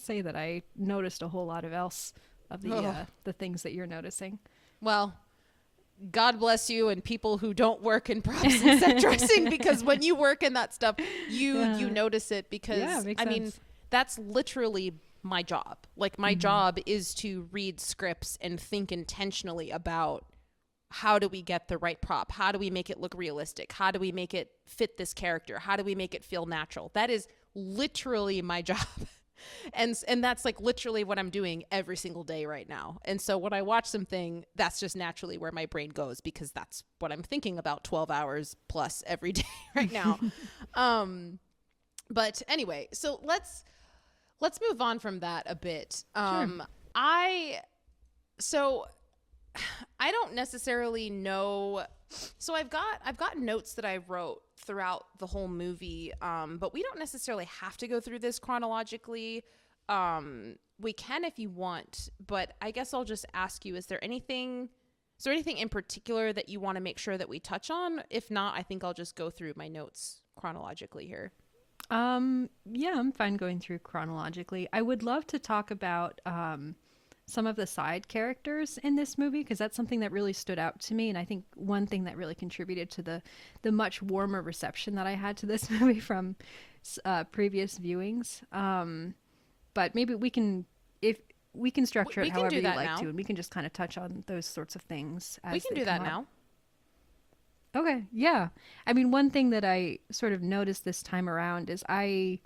say that I noticed a whole lot of else of the things that you're noticing. Well, God bless you and people who don't work in props and set dressing, because when you work in that stuff, you notice it, because I mean, that's literally my job. Like, my job is to read scripts and think intentionally about, how do we get the right prop? How do we make it look realistic? How do we make it fit this character? How do we make it feel natural? That is literally my job. And that's like literally what I'm doing every single day right now. And so when I watch something, that's just naturally where my brain goes, because that's what I'm thinking about 12 hours plus every day right now. But anyway, so let's move on from that a bit. Sure. I don't necessarily know. So I've got notes that I wrote throughout the whole movie, but we don't necessarily have to go through this chronologically. We can if you want, but I guess I'll just ask you, is there anything in particular that you want to make sure that we touch on? If not, I think I'll just go through my notes chronologically here. Yeah, I'm fine going through chronologically. I would love to talk about some of the side characters in this movie, because that's something that really stood out to me, and I think one thing that really contributed to the much warmer reception that I had to this movie from previous viewings. But maybe we can structure it however you like to, and we can just kind of touch on those sorts of things as we can do that now. Okay, yeah. I mean, one thing that I sort of noticed this time around is I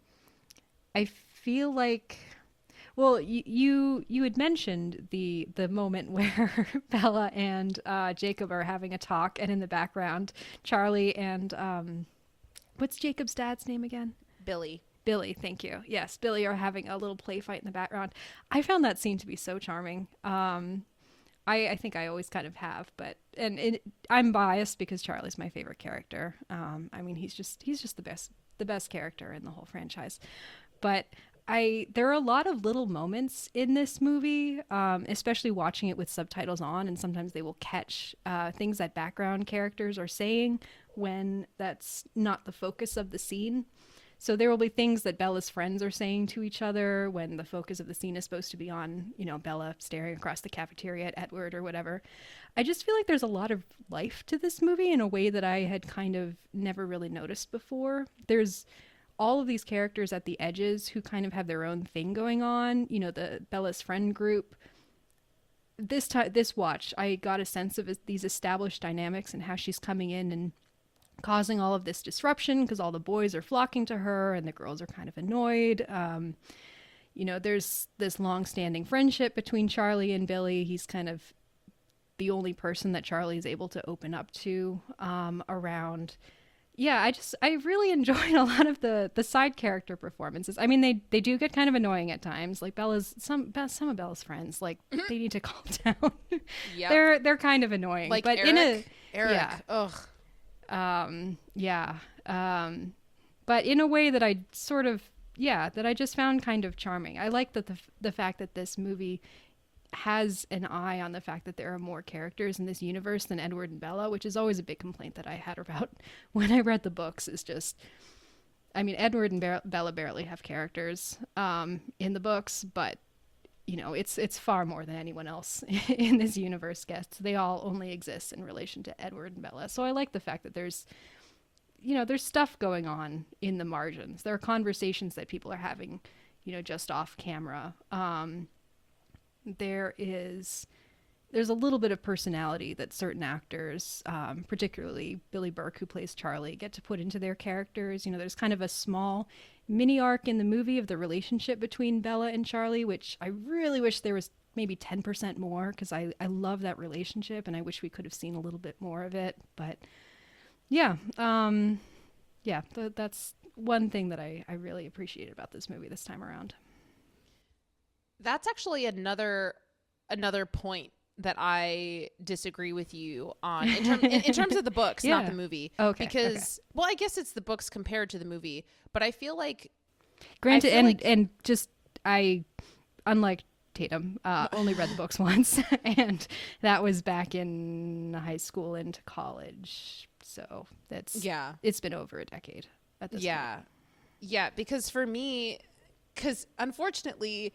feel like, well, you had mentioned the moment where Bella and Jacob are having a talk, and in the background, Charlie and what's Jacob's dad's name again? Billy, thank you. Yes, Billy are having a little play fight in the background. I found that scene to be so charming. I think I always kind of have, but I'm biased because Charlie's my favorite character. I mean, he's just the best character in the whole franchise. But there are a lot of little moments in this movie, especially watching it with subtitles on, and sometimes they will catch things that background characters are saying when that's not the focus of the scene. So there will be things that Bella's friends are saying to each other when the focus of the scene is supposed to be on, you know, Bella staring across the cafeteria at Edward or whatever. I just feel like there's a lot of life to this movie in a way that I had kind of never really noticed before. There's all of these characters at the edges who kind of have their own thing going on. You know, the Bella's friend group. This watch, I got a sense of these established dynamics and how she's coming in and causing all of this disruption because all the boys are flocking to her and the girls are kind of annoyed. You know, there's this long-standing friendship between Charlie and Billy. He's kind of the only person that Charlie is able to open up to around, I really enjoyed a lot of the side character performances. I mean, they do get kind of annoying at times. Like some of Bella's friends, like they need to calm down. Yeah, They're kind of annoying. like but Eric. Yeah. Ugh. Yeah. But in a way that I sort of, that I just found kind of charming. I like that the fact that this movie has an eye on the fact that there are more characters in this universe than Edward and Bella, which is always a big complaint that I had about when I read the books. Is just, I mean, Edward and Bella barely have characters in the books, but it's far more than anyone else in this universe gets. They all only exist in relation to Edward and Bella. So I like the fact that there's stuff going on in the margins. There are conversations that people are having, just off camera. There's a little bit of personality that certain actors, particularly Billy Burke, who plays Charlie, get to put into their characters. There's kind of a small mini arc in the movie of the relationship between Bella and Charlie, which I really wish there was maybe 10% more, because I love that relationship and I wish we could have seen a little bit more of it. But that's one thing that I really appreciated about this movie this time around. That's actually another point that I disagree with you on in terms of the books, not the movie. Okay. Because, well, I guess it's the books compared to the movie, but I feel like, granted, I, unlike Tatum, only read the books once, and that was back in high school into college. So it's been over a decade at this point. Yeah, because for me, unfortunately,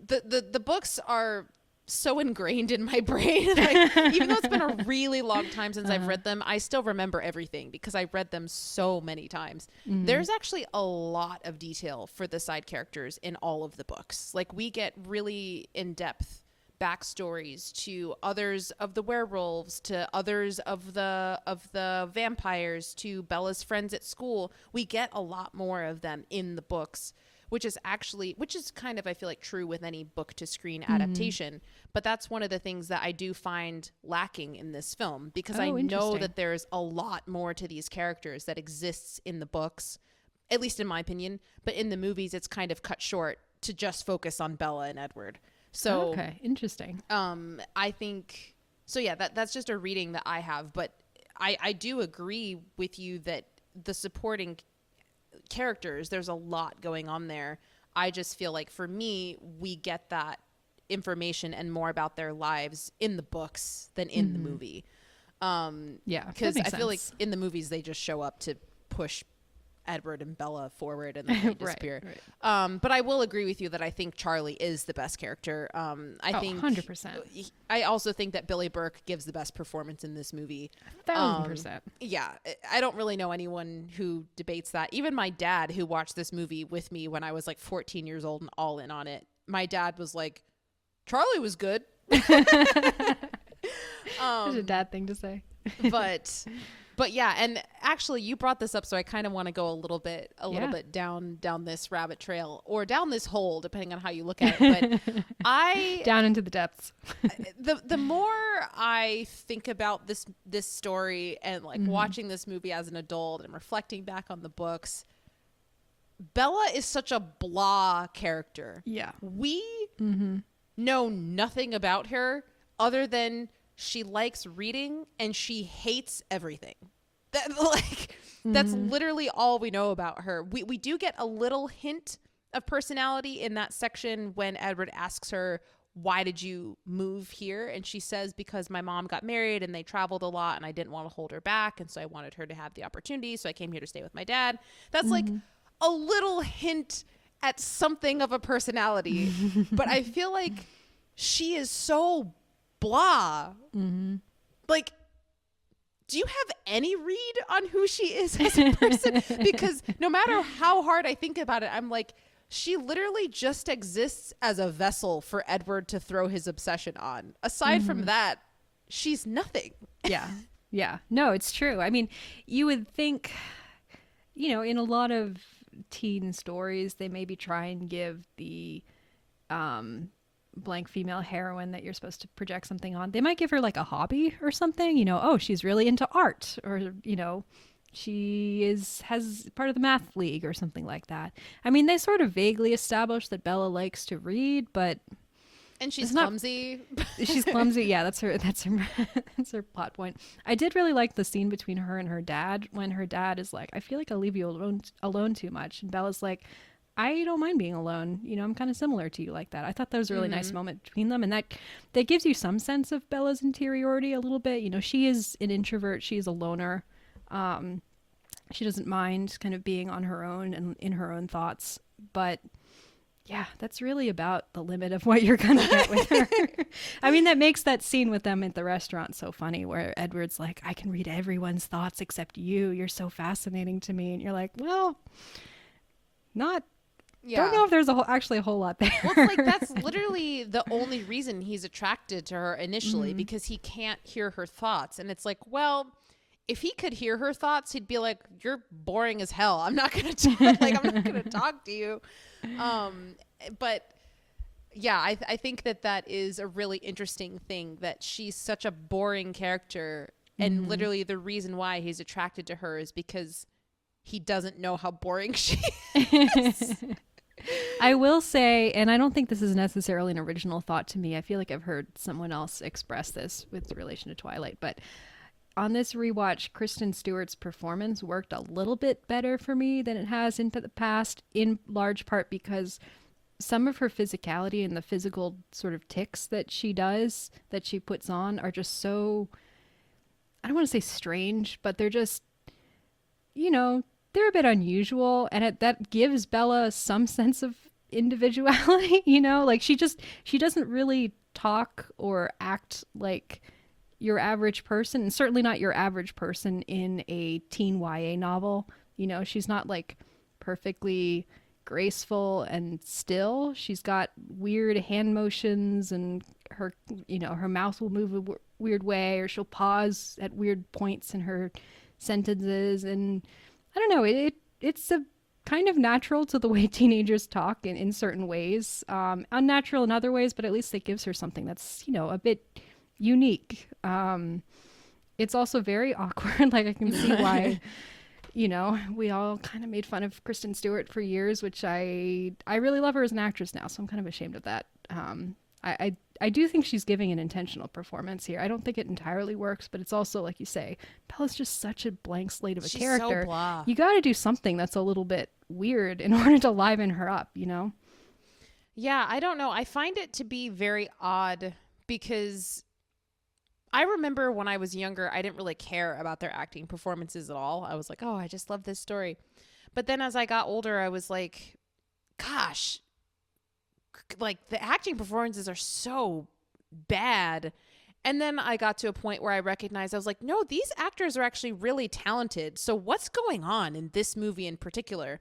the books are so ingrained in my brain. Like, even though it's been a really long time since I've read them, I still remember everything because I read them so many times. Mm-hmm. There's actually a lot of detail for the side characters in all of the books. Like, we get really in-depth backstories to others of the werewolves, to others of the vampires, to Bella's friends at school. We get a lot more of them in the books, which is kind of, I feel like, true with any book to screen adaptation. But that's one of the things that I do find lacking in this film, because I know that there's a lot more to these characters that exists in the books, at least in my opinion. But in the movies, it's kind of cut short to just focus on Bella and Edward. So okay, interesting. I think so. Yeah, that's just a reading that I have, but I do agree with you that the supporting characters, there's a lot going on there. I just feel like, for me, we get that information and more about their lives in the books than in the movie. Because I feel like in the movies they just show up to push Edward and Bella forward and then they disappear. Right. But I will agree with you that I think Charlie is the best character. I think 100%. I also think that Billy Burke gives the best performance in this movie. 1,000%. Yeah. I don't really know anyone who debates that. Even my dad, who watched this movie with me when I was like 14 years old and all in on it, my dad was like, Charlie was good. That's a dad thing to say. But yeah, and actually you brought this up, so I kind of want to go a little bit down this rabbit trail, or down this hole, depending on how you look at it. But down into the depths. the more I think about this story and like watching this movie as an adult and reflecting back on the books, Bella is such a blah character. Yeah. We know nothing about her other than she likes reading and she hates everything. That's literally all we know about her. We do get a little hint of personality in that section when Edward asks her, why did you move here? And she says, because my mom got married and they traveled a lot and I didn't want to hold her back. And so I wanted her to have the opportunity. So I came here to stay with my dad. That's like a little hint at something of a personality. But I feel like she is so blah. Like, do you have any read on who she is as a person? Because no matter how hard I think about it, I'm like, she literally just exists as a vessel for Edward to throw his obsession on. Aside from that, she's nothing. Yeah. No, it's true. I mean, you would think, in a lot of teen stories, they maybe try and give the blank female heroine that you're supposed to project something on. They might give her like a hobby or something, oh, she's really into art, or, has part of the math league or something like that. I mean, they sort of vaguely establish that Bella likes to read, but and she's clumsy. She's clumsy. Yeah, that's her that's her plot point. I did really like the scene between her and her dad when her dad is like, "I feel like I leave you alone too much," and Bella's like, "I don't mind being alone. You know, I'm kind of similar to you like that." I thought that was a really nice moment between them, and that gives you some sense of Bella's interiority a little bit. You know, she is an introvert. She is a loner. She doesn't mind kind of being on her own and in her own thoughts, but yeah, that's really about the limit of what you're gonna get with her. I mean, that makes that scene with them at the restaurant so funny, where Edward's like, "I can read everyone's thoughts except you. You're so fascinating to me," and you're like, "Well, not." Yeah. Don't know if there's actually a whole lot there. Well, it's like that's literally the only reason he's attracted to her initially, because he can't hear her thoughts, and it's like, well, if he could hear her thoughts, he'd be like, "You're boring as hell. I'm not gonna I'm not gonna talk to you." But yeah, I think that is a really interesting thing, that she's such a boring character, and literally the reason why he's attracted to her is because he doesn't know how boring she is. I will say, and I don't think this is necessarily an original thought to me, I feel like I've heard someone else express this with relation to Twilight, but on this rewatch, Kristen Stewart's performance worked a little bit better for me than it has in the past, in large part because some of her physicality and the physical sort of tics that she does, that she puts on, are just so, I don't want to say strange, but they're just, you know, they're a bit unusual, and that gives Bella some sense of individuality, you know? Like, she doesn't really talk or act like your average person, and certainly not your average person in a teen YA novel. You know, she's not like perfectly graceful and still. She's got weird hand motions, and her mouth will move a weird way, or she'll pause at weird points in her sentences, and I don't know, it's a kind of natural to the way teenagers talk in certain ways, unnatural in other ways, but at least it gives her something that's, you know, a bit unique. It's also very awkward. Like, I can see why, you know, we all kind of made fun of Kristen Stewart for years, which I really love her as an actress now, so I'm kind of ashamed of that. I do think she's giving an intentional performance here. I don't think it entirely works, but it's also, like you say, Bella's just such a blank slate of a character. So blah. You got to do something that's a little bit weird in order to liven her up, you know? Yeah, I don't know. I find it to be very odd, because I remember when I was younger, I didn't really care about their acting performances at all. I was like, oh, I just love this story. But then as I got older, I was like, gosh, like the acting performances are so bad. And then I got to a point where I recognized, I was like, no, these actors are actually really talented. So what's going on in this movie in particular?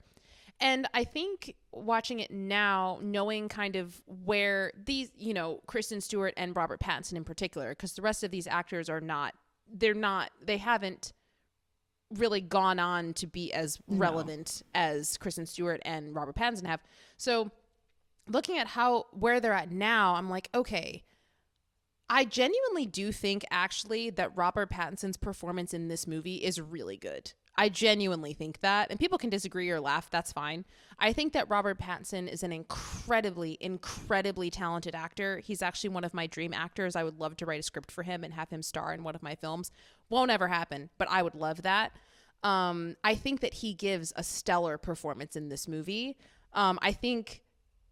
And I think watching it now, knowing kind of where these, you know, Kristen Stewart and Robert Pattinson in particular, because the rest of these actors they haven't really gone on to be as relevant as Kristen Stewart and Robert Pattinson have. So looking at where they're at now, I'm like, okay, I genuinely do think actually that Robert Pattinson's performance in this movie is really good. I genuinely think that, and people can disagree or laugh, that's fine. I think that Robert Pattinson is an incredibly, incredibly talented actor. He's actually one of my dream actors. I would love to write a script for him and have him star in one of my films. Won't ever happen, but I would love that. I think that he gives a stellar performance in this movie. I think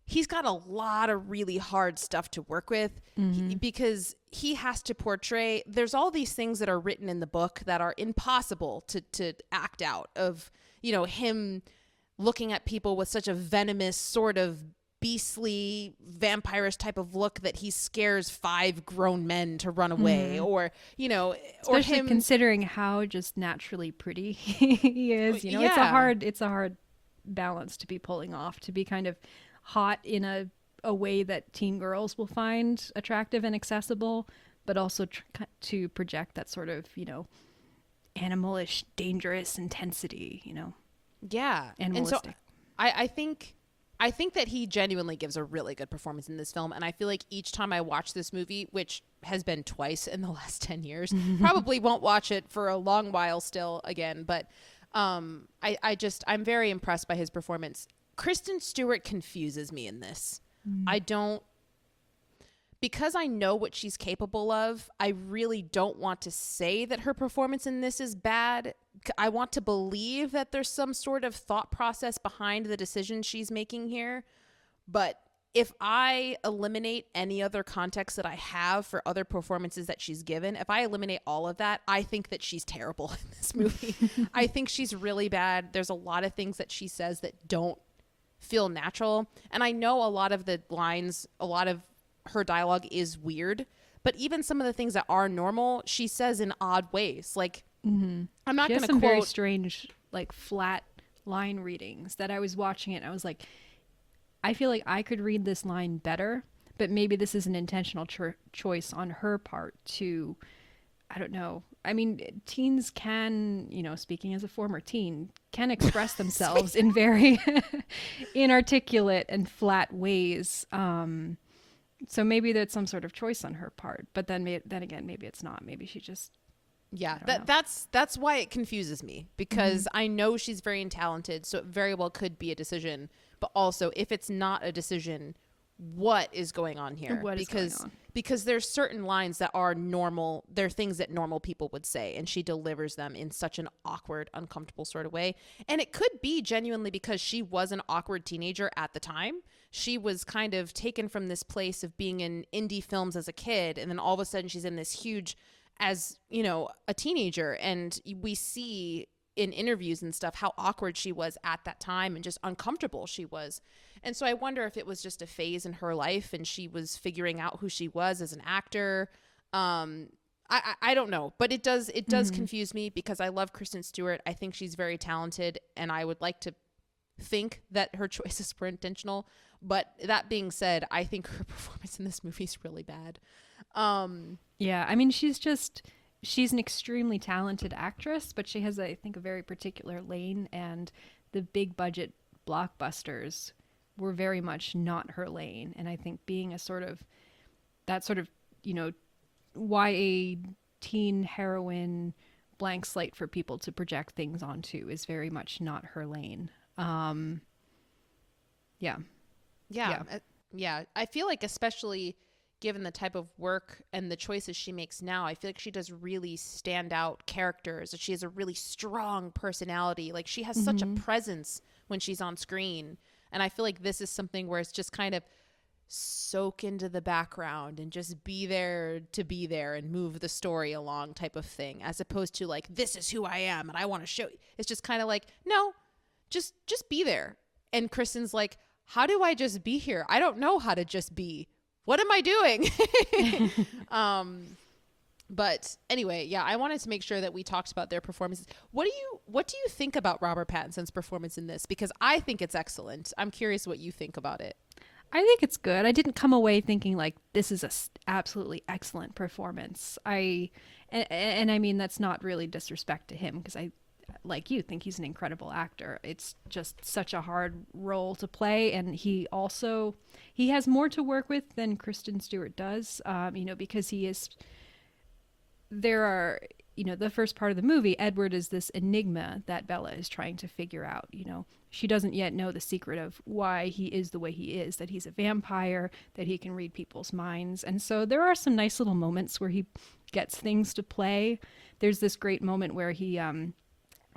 he's got a lot of really hard stuff to work with because he has to portray, there's all these things that are written in the book that are impossible to act out, of, you know, him looking at people with such a venomous sort of beastly vampirish type of look that he scares 5 grown men to run away, or, you know, especially or him considering how just naturally pretty he is, you know. It's a hard balance to be pulling off, to be kind of hot in a way that teen girls will find attractive and accessible, but also to project that sort of, you know, animalish, dangerous intensity, you know. Yeah. Animalistic. And so I think that he genuinely gives a really good performance in this film, and I feel like each time I watch this movie, which has been twice in the last 10 years. Probably won't watch it for a long while still again, but I'm very impressed by his performance. Kristen Stewart confuses me in this. Because I know what she's capable of, I really don't want to say that her performance in this is bad. I want to believe that there's some sort of thought process behind the decision she's making here. But if I eliminate any other context that I have for other performances that she's given, if I eliminate all of that, I think that she's terrible in this movie. I think she's really bad. There's a lot of things that she says that don't feel natural. And I know a lot of the lines, a lot of her dialogue is weird, but even some of the things that are normal, she says in odd ways. Like, I'm not going to quote very strange, like flat line readings that I was watching it. And I was like, I feel like I could read this line better, but maybe this is an intentional choice on her part to, I don't know. I mean, teens can, you know, speaking as a former teen, can express themselves in very inarticulate and flat ways. So maybe that's some sort of choice on her part, but then again, maybe it's not. Maybe she just, that's why it confuses me, because I know she's very talented, so it very well could be a decision. But also, if it's not a decision, what is going on here? Because there's certain lines that are normal. They're things that normal people would say, and she delivers them in such an awkward, uncomfortable sort of way. And it could be genuinely because she was an awkward teenager at the time. She was kind of taken from this place of being in indie films as a kid, and then all of a sudden she's in this huge, as, you know, a teenager. And we see in interviews and stuff how awkward she was at that time and just uncomfortable she was. And so I wonder if it was just a phase in her life and she was figuring out who she was as an actor. I don't know, but it does confuse me, because I love Kristen Stewart. I think she's very talented, and I would like to think that her choices were intentional. But that being said, I think her performance in this movie is really bad. Yeah, I mean, she's an extremely talented actress, but she has, I think, a very particular lane, and the big budget blockbusters were very much not her lane. And I think being that sort of, you know, YA teen heroine blank slate for people to project things onto is very much not her lane. Yeah. I feel like, especially given the type of work and the choices she makes now, I feel like she does really stand out characters. She has a really strong personality. Like, she has such a presence when she's on screen. And I feel like this is something where it's just kind of soak into the background and just be there to be there and move the story along type of thing, as opposed to like, this is who I am and I want to show you. It's just kind of like, no, just be there. And Kristen's like, how do I just be here? I don't know how to just be. What am I doing? But anyway, yeah, I wanted to make sure that we talked about their performances. What do you think about Robert Pattinson's performance in this? Because I think it's excellent. I'm curious what you think about it. I think it's good. I didn't come away thinking like this is a absolutely excellent performance. And I mean, that's not really disrespect to him, because I, like you, think he's an incredible actor. It's just such a hard role to play, and he has more to work with than Kristen Stewart does. You know, because the first part of the movie, Edward is this enigma that Bella is trying to figure out. You know, she doesn't yet know the secret of why he is the way he is, that he's a vampire, that he can read people's minds. And so there are some nice little moments where he gets things to play. There's this great moment where he, I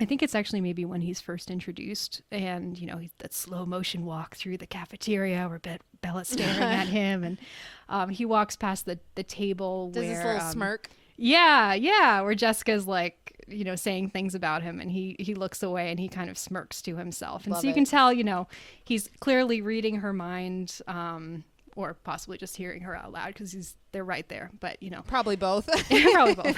think it's actually maybe when he's first introduced, and, you know, that slow motion walk through the cafeteria where Bella's staring at him, and he walks past the table. Does this little smirk? Yeah, where Jessica's like, you know, saying things about him, and he looks away and he kind of smirks to himself. And so you can tell, you know, he's clearly reading her mind, or possibly just hearing her out loud, because they're right there. But, you know, probably both. Probably both.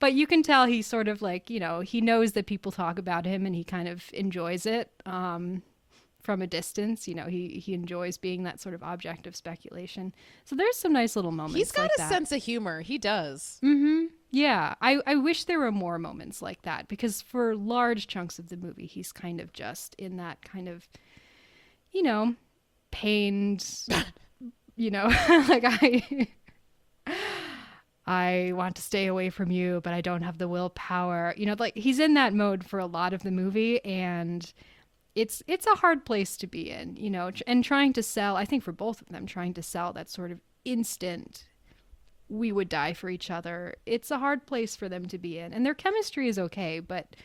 But you can tell he's sort of like, you know, he knows that people talk about him, and he kind of enjoys it from a distance. You know, he enjoys being that sort of object of speculation. So there's some nice little moments. He's got like a sense of humor. He does. Mm-hmm. Yeah, I wish there were more moments like that, because for large chunks of the movie, he's kind of just in that kind of, you know, pained, you know, like I want to stay away from you, but I don't have the willpower. You know, like he's in that mode for a lot of the movie, and it's a hard place to be in, you know, and trying to sell, I think for both of them, trying to sell that sort of instant we would die for each other. It's a hard place for them to be in. And their chemistry is okay, but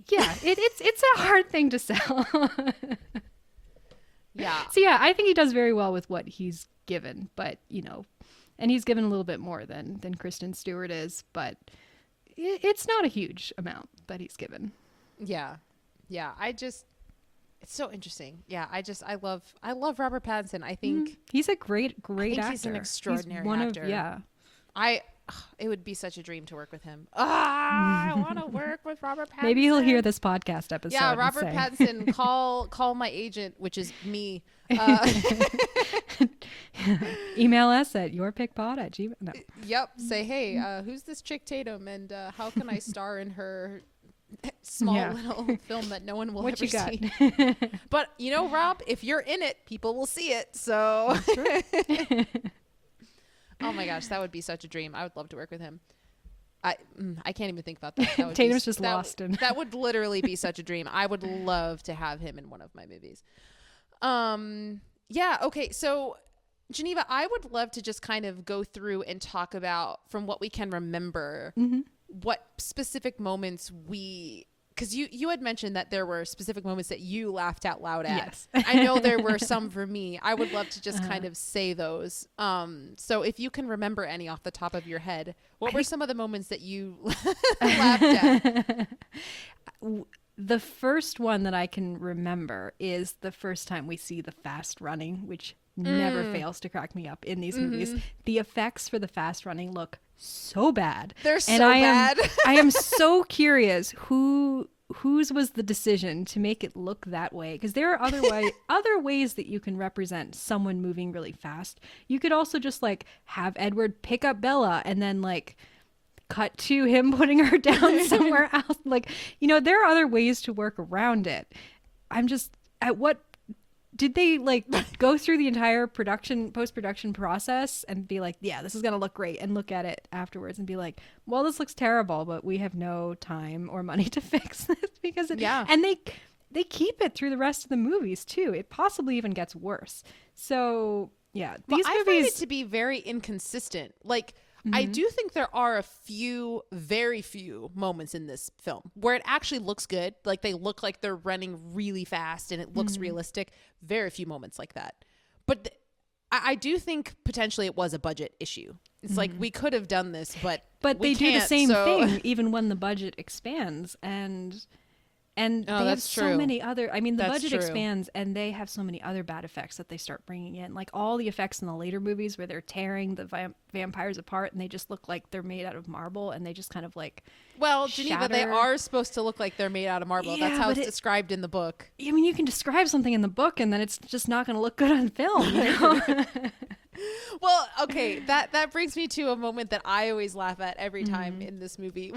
yeah, it's a hard thing to sell. Yeah. So yeah, I think he does very well with what he's given, but you know, and he's given a little bit more than Kristen Stewart is, but it's not a huge amount that he's given. Yeah. Yeah. It's so interesting. Yeah. I love Robert Pattinson. I think he's a great actor. He's an extraordinary actor. It would be such a dream to work with him. I want to work with Robert Pattinson. Maybe he'll hear this podcast episode. Yeah, Robert Pattinson, call my agent, which is me. Email us at yourpickpod@gmail.com. No. Yep. Say, hey, who's this chick Tatum, and how can I star in her small little film that no one will ever see? But you know, Rob, if you're in it, people will see it. So. Oh my gosh, that would be such a dream. I would love to work with him. I can't even think about that. Tatum's just lost. That would literally be such a dream. I would love to have him in one of my movies. Yeah, okay. So, Geneva, I would love to just kind of go through and talk about, from what we can remember, what specific moments because you had mentioned that there were specific moments that you laughed out loud at. Yes. I know there were some for me. I would love to just kind of say those. So if you can remember any off the top of your head, what were some of the moments that you laughed at? The first one that I can remember is the first time we see the fast running, which never fails to crack me up in these movies. The effects for the fast running look so bad. They're so bad. I am so curious whose was the decision to make it look that way, because there are other ways that you can represent someone moving really fast. You could also just like have Edward pick up Bella and then like cut to him putting her down somewhere else. Like, you know, there are other ways to work around it. I'm just, at what did they like go through the entire post-production process and be like, yeah, this is going to look great, and look at it afterwards and be like, well, this looks terrible, but we have no time or money to fix this, because and they keep it through the rest of the movies too. It possibly even gets worse. So yeah, these movies, I find it to be very inconsistent. Like, I do think there are very few moments in this film where it actually looks good. Like, they look like they're running really fast and it looks realistic. Very few moments like that. But I do think potentially it was a budget issue. It's like, we could have done this, but they do the same thing even when the budget expands. And they have so many other, I mean, the budget expands and they have so many other bad effects that they start bringing in. Like all the effects in the later movies where they're tearing the vampires apart and they just look like they're made out of marble, and they just kind of like, well, Geneva, they are supposed to look like they're made out of marble. Yeah, that's how it's described in the book. I mean, you can describe something in the book and then it's just not going to look good on film, you know? Well, okay, that brings me to a moment that I always laugh at every time in this movie.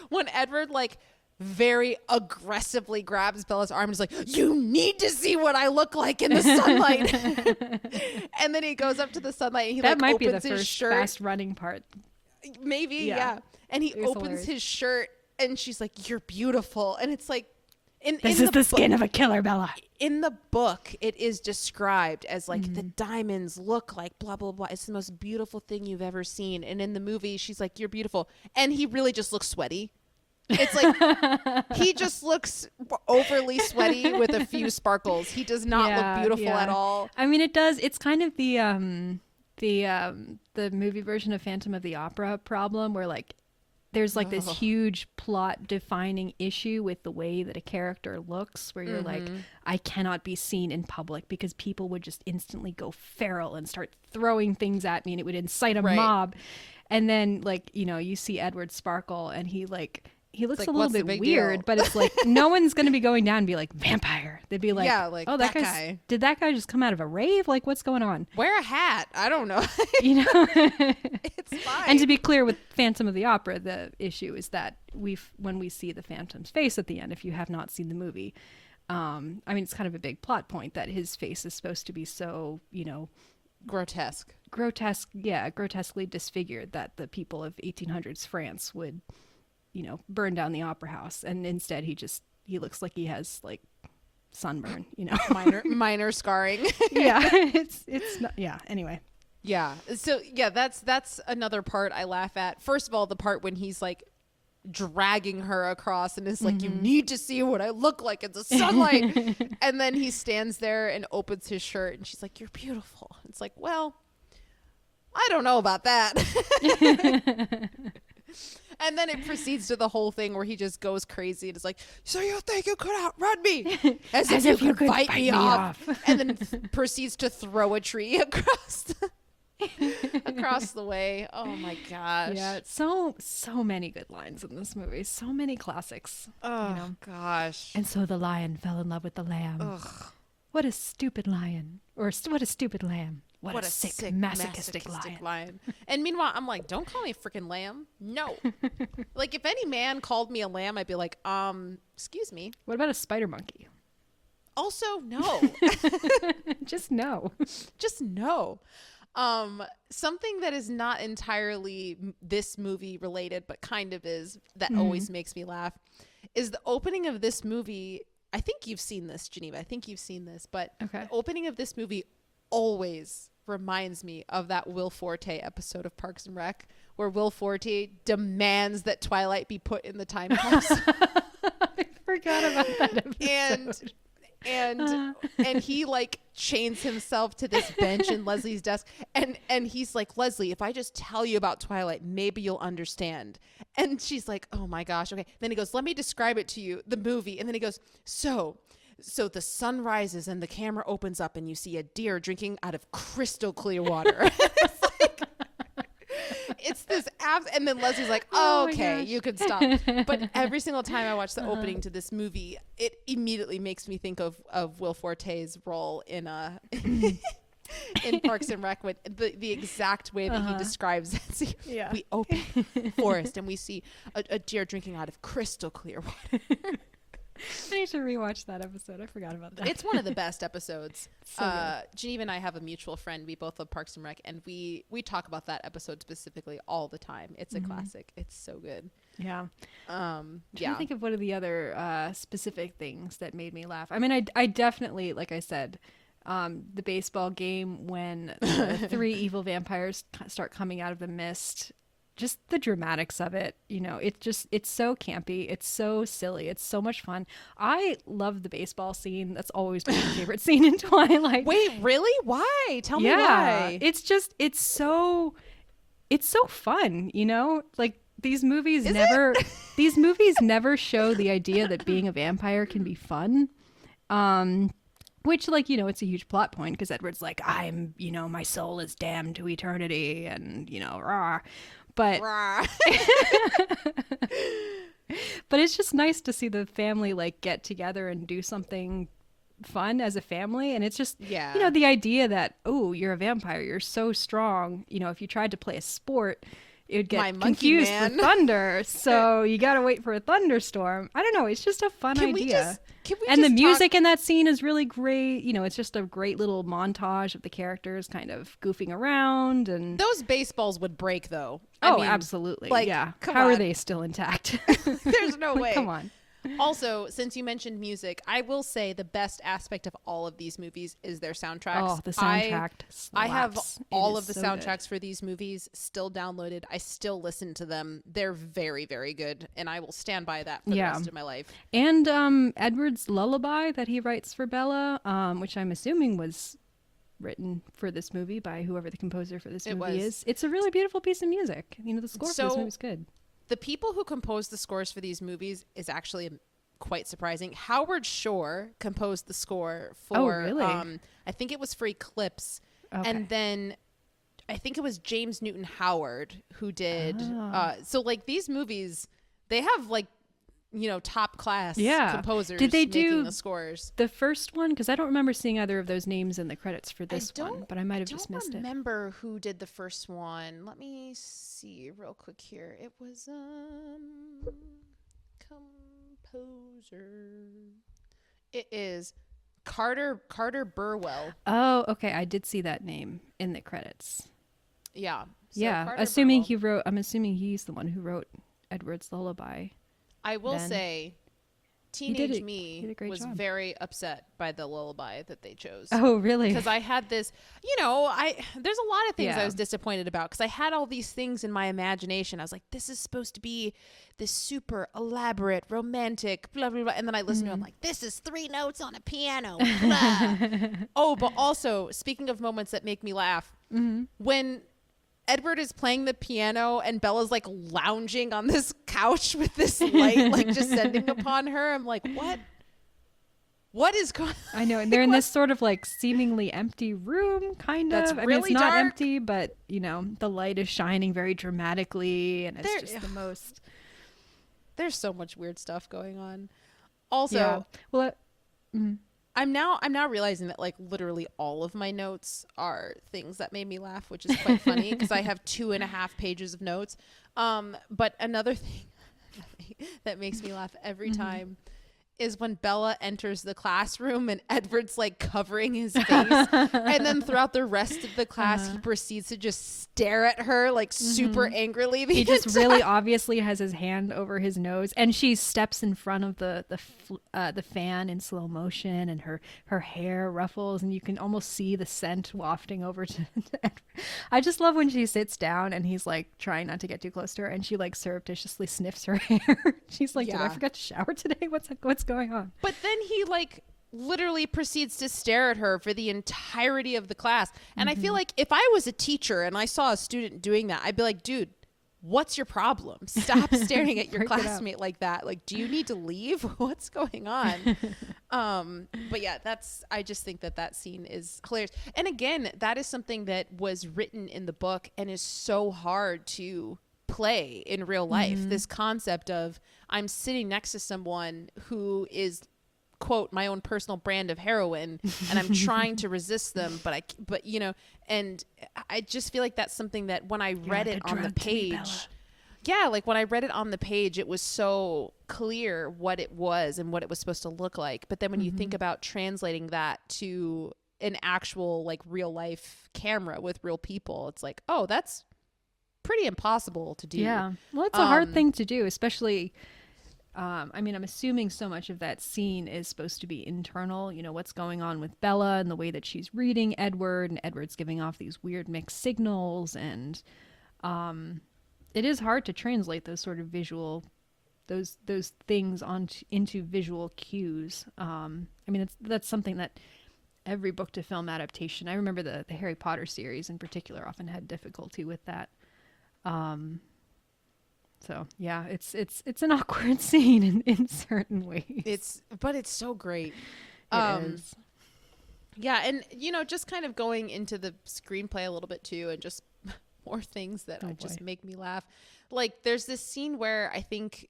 when Edward, like, very aggressively grabs Bella's arm and is like, you need to see what I look like in the sunlight. And then he goes up to the sunlight and he that like might opens be the his first shirt. Fast running part. Maybe, yeah. And he opens hilarious. his shirt and she's like, you're beautiful. And it's like, this is the skin of a killer, Bella. In the book, it is described as like the diamonds look like blah, blah, blah. It's the most beautiful thing you've ever seen. And in the movie, she's like, you're beautiful. And he really just looks sweaty. It's like he just looks overly sweaty with a few sparkles. He does not look beautiful at all. I mean, it does. It's kind of the movie version of Phantom of the Opera problem, where like there's like this huge plot defining issue with the way that a character looks, where you're like, I cannot be seen in public because people would just instantly go feral and start throwing things at me and it would incite a mob. And then like, you know, you see Edward Sparkle and he looks like, a little bit weird, but it's like no one's going to be going down and be like, vampire. They'd be like, yeah, like, oh, that guy. Did that guy just come out of a rave? Like, what's going on? Wear a hat. I don't know. You know, it's fine. And to be clear, with Phantom of the Opera, the issue is that when we see the Phantom's face at the end, if you have not seen the movie, I mean, it's kind of a big plot point that his face is supposed to be so, you know, grotesquely disfigured that the people of 1800s France would, burn down the opera house. And instead he looks like he has like sunburn, minor scarring. Yeah. It's not, yeah. Anyway. Yeah. So yeah, that's another part I laugh at. First of all, the part when he's like dragging her across and is like, you need to see what I look like in the sunlight. And then he stands there and opens his shirt and she's like, you're beautiful. It's like, well, I don't know about that. And then it proceeds to the whole thing where he just goes crazy and is like, so you think you could outrun me? As if you could bite me off. And then proceeds to throw a tree across the way. Oh my gosh. Yeah, so many good lines in this movie. So many classics. Oh gosh. And so the lion fell in love with the lamb. Ugh. What a stupid lion. Or what a stupid lamb. What a sick masochistic lion. And meanwhile, I'm like, don't call me a freaking lamb. No. Like, if any man called me a lamb, I'd be like, excuse me. What about a spider monkey? Also, no. Just no. Just no. Something that is not entirely this movie related, but kind of is, that always makes me laugh, is the opening of this movie. I think you've seen this, Geneva. I think you've seen this, but the opening of this movie always reminds me of that Will Forte episode of Parks and Rec, where Will Forte demands that Twilight be put in the time capsule. I forgot about that episode. And he like chains himself to this bench in Leslie's desk, and he's like, Leslie, if I just tell you about Twilight, maybe you'll understand. And she's like, oh my gosh, okay. Then he goes, let me describe it to you, the movie. And then he goes, so the sun rises and the camera opens up and you see a deer drinking out of crystal clear water. It's like, it's this and then Leslie's like, oh, okay, you can stop. But every single time I watch the opening to this movie, it immediately makes me think of Will Forte's role in in Parks and Rec, with the exact way that he describes it. So we open forest and we see a deer drinking out of crystal clear water. I need to rewatch that episode. I forgot about that. It's one of the best episodes. So Geneva and I have a mutual friend. We both love Parks and Rec, and we talk about that episode specifically all the time. It's a classic. It's so good. Yeah. Trying to think of what are the other specific things that made me laugh. I mean, I definitely, like I said, the baseball game when the three evil vampires start coming out of the mist. Just the dramatics of it, it's so campy. It's so silly. It's so much fun. I love the baseball scene. That's always been my favorite scene in Twilight. Wait, really? Why? Tell me why. It's so fun, like these movies never show the idea that being a vampire can be fun. Which, it's a huge plot point because Edward's like, I'm, my soul is damned to eternity and, rah. But but it's just nice to see the family get together and do something fun as a family. And it's just, the idea that, oh, you're a vampire, you're so strong. If you tried to play a sport, it would get confused for thunder. So you got to wait for a thunderstorm. I don't know. It's just a fun idea. And the music in that scene is really great. It's just a great little montage of the characters kind of goofing around. And those baseballs would break, though. I mean, absolutely. Yeah. How are they still intact? There's no way. Come on. Also, since you mentioned music, I will say the best aspect of all of these movies is their soundtracks. Oh, the soundtrack slaps. I have all of the soundtracks for these movies still downloaded. I still listen to them. They're very, very good, and I will stand by that for the rest of my life. And Edward's lullaby that he writes for Bella, which I'm assuming was written for this movie by whoever the composer for this movie is. It's a really beautiful piece of music. The score for this movie is good. The people who compose the scores for these movies is actually quite surprising. Howard Shore composed the score for, really? I think it was for Eclipse. Okay. And then I think it was James Newton Howard who did. So these movies, they have top class composers did they making do the scores. The first one? Because I don't remember seeing either of those names in the credits for this one, but I might have just missed it. I don't remember who did the first one. Let me see real quick here. It was composer. It is Carter Burwell. Oh, okay. I did see that name in the credits. Yeah. So Yeah. Carter Assuming Burwell. he wrote, I'm assuming he's the one who wrote Edward's Lullaby. I will then. say, He did teenage a me was great job. very upset by the lullaby that they chose. Oh, really? Because I had this, there's a lot of things Yeah. I was disappointed about because I had all these things in my imagination. I was like, this is supposed to be this super elaborate, romantic, blah, blah, blah. And then I listened to it, I'm like, this is 3 notes on a piano. Blah. Oh, but also, speaking of moments that make me laugh, when Edward is playing the piano and Bella's like lounging on this couch with this light like descending upon her. I'm like, what is going on? I know. And they're in this sort of like seemingly empty room, kind That's of. I mean, really it's not dark. empty, but the light is shining very dramatically, and it's There- just the most. There's so much weird stuff going on. Also, Yeah. Well, I'm now realizing that like literally all of my notes are things that made me laugh, which is quite funny because I have 2.5 pages of notes. But another thing that makes me laugh every time is when Bella enters the classroom and Edward's like covering his face, and then throughout the rest of the class he proceeds to just stare at her like super angrily. he just really obviously has his hand over his nose, and she steps in front of the fan in slow motion, and her hair ruffles, and you can almost see the scent wafting over to Edward. I just love when she sits down and he's like trying not to get too close to her, and she like surreptitiously sniffs her hair. She's like, did I Yeah. forget to shower today? What's going on? But then he like literally proceeds to stare at her for the entirety of the class. And I feel like if I was a teacher and I saw a student doing that, I'd be like, dude, what's your problem? Stop staring at your Break it up. classmate like that. Like, do you need to leave? What's going on? But yeah, I just think that scene is hilarious. And again, that is something that was written in the book and is so hard to play in real life. This concept of I'm sitting next to someone who is quote my own personal brand of heroin and I'm trying to resist them, and I just feel like that's something that when I read it on the page, like when I read it on the page, it was so clear what it was and what it was supposed to look like. But then when you think about translating that to an actual like real life camera with real people, it's like, oh, that's pretty impossible to do. Yeah. Well, it's a hard thing to do, especially, I mean, I'm assuming so much of that scene is supposed to be internal, what's going on with Bella and the way that she's reading Edward, and Edward's giving off these weird mixed signals. And it is hard to translate those sort of visual, those things into visual cues. I mean, that's something that every book to film adaptation, I remember the Harry Potter series in particular often had difficulty with that. So yeah, it's an awkward scene in certain ways. But it's so great. It is. Yeah, and just kind of going into the screenplay a little bit too, and just more things that just make me laugh. Like there's this scene where I think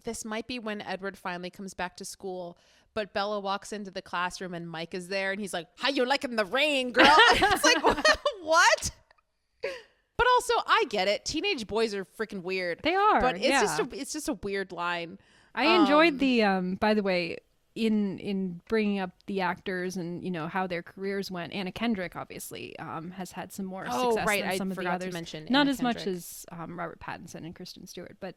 this might be when Edward finally comes back to school, but Bella walks into the classroom and Mike is there, and he's like, "How you liking the rain, girl?" It's like, what? But also, I get it. Teenage boys are freaking weird. They are, but yeah. it's just a weird line. I enjoyed the by the way, in bringing up the actors and how their careers went. Anna Kendrick obviously has had some more success right. than some I of the forgot to others. mention Not Anna as much Kendrick. as Robert Pattinson and Kristen Stewart, but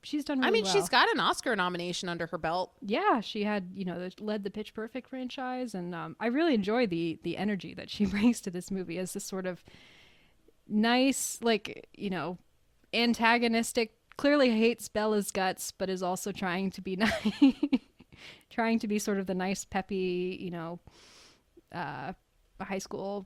she's done really I mean, well. she's got an Oscar nomination under her belt. Yeah, she had, led the Pitch Perfect franchise, and I really enjoy the energy that she brings to this movie as this sort of nice, like, antagonistic, clearly hates Bella's guts, but is also trying to be nice, trying to be sort of the nice, peppy, high school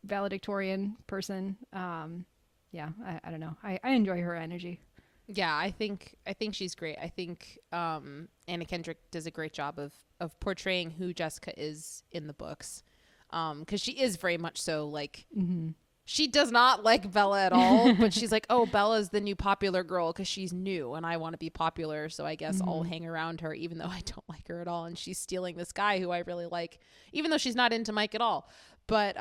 valedictorian person. Yeah, I don't know. I enjoy her energy. Yeah, I think she's great. I think Anna Kendrick does a great job of portraying who Jessica is in the books, because she is very much so like she does not like Bella at all, but she's like, oh, Bella's the new popular girl because she's new and I want to be popular, so I guess I'll hang around her even though I don't like her at all, and she's stealing this guy who I really like even though she's not into Mike at all. But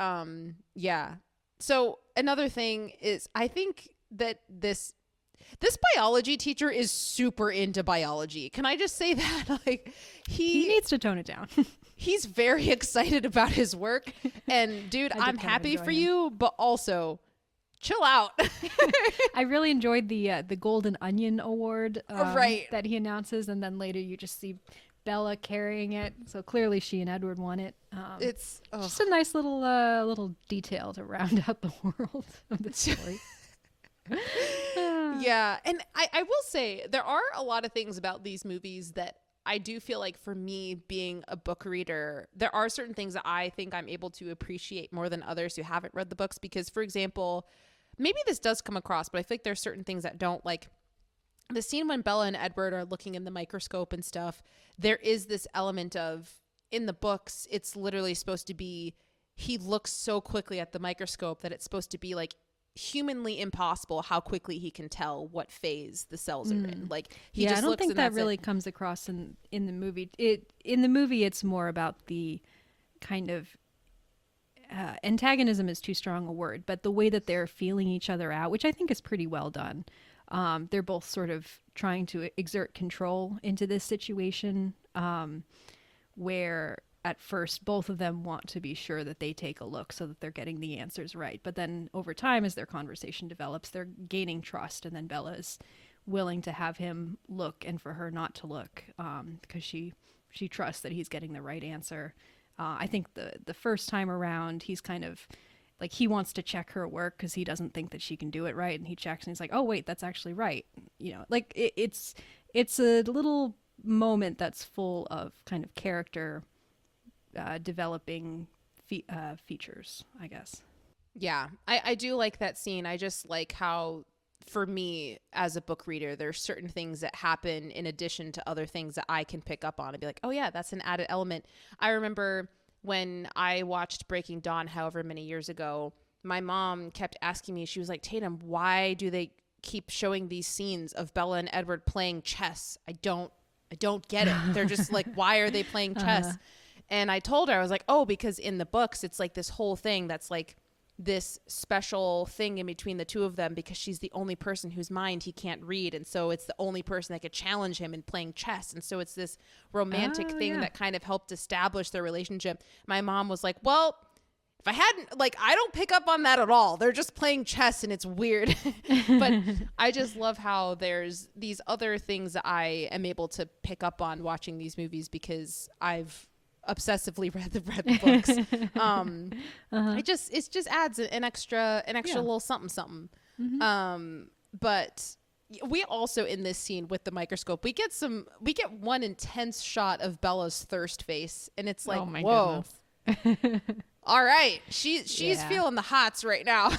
yeah. So another thing is I think that this biology teacher is super into biology. Can I just say that? Like He needs to tone it down. he's very excited about his work. And dude, I'm happy for you, but also chill out. I really enjoyed the Golden Onion Award right. that he announces, and then later you just see Bella carrying it. So clearly she and Edward won it. It's just a nice little detail to round out the world of the story. Yeah, and I will say there are a lot of things about these movies that I do feel like, for me being a book reader, there are certain things that I think I'm able to appreciate more than others who haven't read the books. Because, for example, maybe this does come across, but I feel like there's certain things that don't, like the scene when Bella and Edward are looking in the microscope and stuff. There is this element of, in the books, it's literally supposed to be, he looks so quickly at the microscope that it's supposed to be like humanly impossible how quickly he can tell what phase the cells are in. Like, he just I don't looks, think and that really comes across in the movie. In the movie, it's more about the kind of antagonism is too strong a word, but the way that they're feeling each other out, which I think is pretty well done. They're both sort of trying to exert control into this situation, where at first both of them want to be sure that they take a look so that they're getting the answers right. But then over time, as their conversation develops, they're gaining trust, and then Bella is willing to have him look and for her not to look, because she trusts that he's getting the right answer. I think the first time around, he's kind of like, he wants to check her work because he doesn't think that she can do it right, and he checks and he's like, oh wait, that's actually right. You know, like it's a little moment that's full of kind of character developing features, I guess. Yeah, I do like that scene. I just like how, for me as a book reader, there's certain things that happen in addition to other things that I can pick up on and be like, oh yeah, that's an added element. I remember when I watched Breaking Dawn however many years ago, my mom kept asking me, she was like, Tatum, why do they keep showing these scenes of Bella and Edward playing chess? I don't get it. They're just like, why are they playing chess? And I told her, I was like, oh, because in the books, it's like this whole thing that's like this special thing in between the two of them, because she's the only person whose mind he can't read. And so it's the only person that could challenge him in playing chess. And so it's this romantic thing that kind of helped establish their relationship. My mom was like, well, if I hadn't, like, I don't pick up on that at all. They're just playing chess and it's weird. But I just love how there's these other things that I am able to pick up on watching these movies, because I've obsessively read the books. It just adds an extra little something. But we also, in this scene with the microscope, we get one intense shot of Bella's thirst face, and it's like, whoa. All right, she's feeling the hots right now.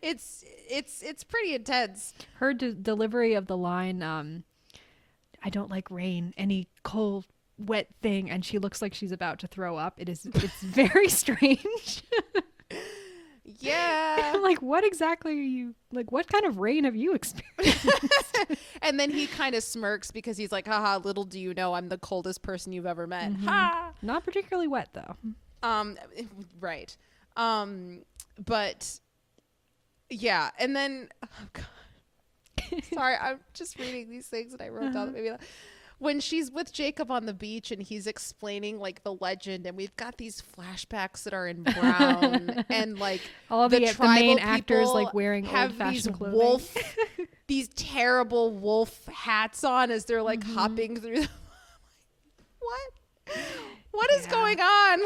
It's pretty intense. Her delivery of the line, I don't like rain, any cold wet thing, and she looks like she's about to throw up. It's very strange. Yeah. Like, what exactly are you, like, what kind of rain have you experienced? And then he kind of smirks because he's like, haha, little do you know I'm the coldest person you've ever met. Ha! Not particularly wet though. Right. But yeah, and then, oh god, sorry, I'm just reading these things and I wrote down maybe when she's with Jacob on the beach and he's explaining like the legend, and we've got these flashbacks that are in brown and like all the main actors like wearing old-fashioned clothing. These terrible wolf hats on as they're like hopping through the what is going on?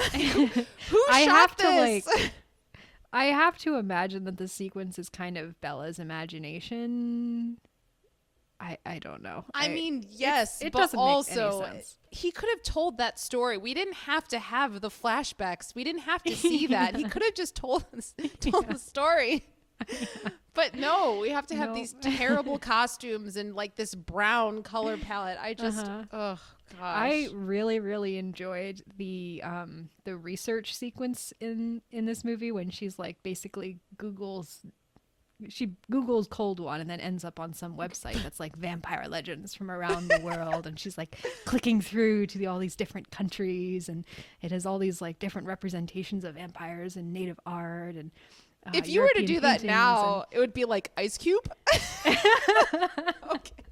Who shot this? I have to imagine that the sequence is kind of Bella's imagination. I don't know. I mean, yes, it but doesn't also make any sense. He could have told that story. We didn't have to have the flashbacks. We didn't have to see that. He could have just told the story. But no, we have to have these terrible costumes and like this brown color palette. I just, oh gosh. I really, really enjoyed the research sequence in this movie when she's like basically Googles Cold One and then ends up on some website that's like vampire legends from around the world, and she's like clicking through to all these different countries, and it has all these like different representations of vampires and native art. And if you were to do that now, it would be like Ice Cube. Okay.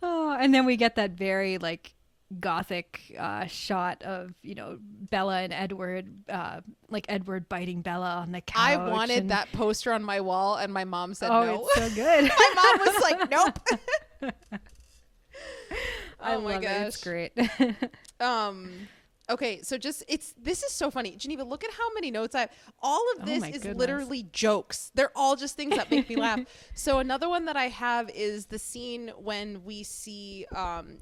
Oh, and then we get that very like gothic shot of, you know, Bella and Edward, like Edward biting Bella on the couch. I wanted that poster on my wall, and my mom said no. It's so good. My mom was like, nope. I my love gosh. it. It's great. Okay, so this is so funny. Geneva, look at how many notes I have. All of this is goodness. literally jokes. They're all just things that make me laugh. So another one that I have is the scene when we see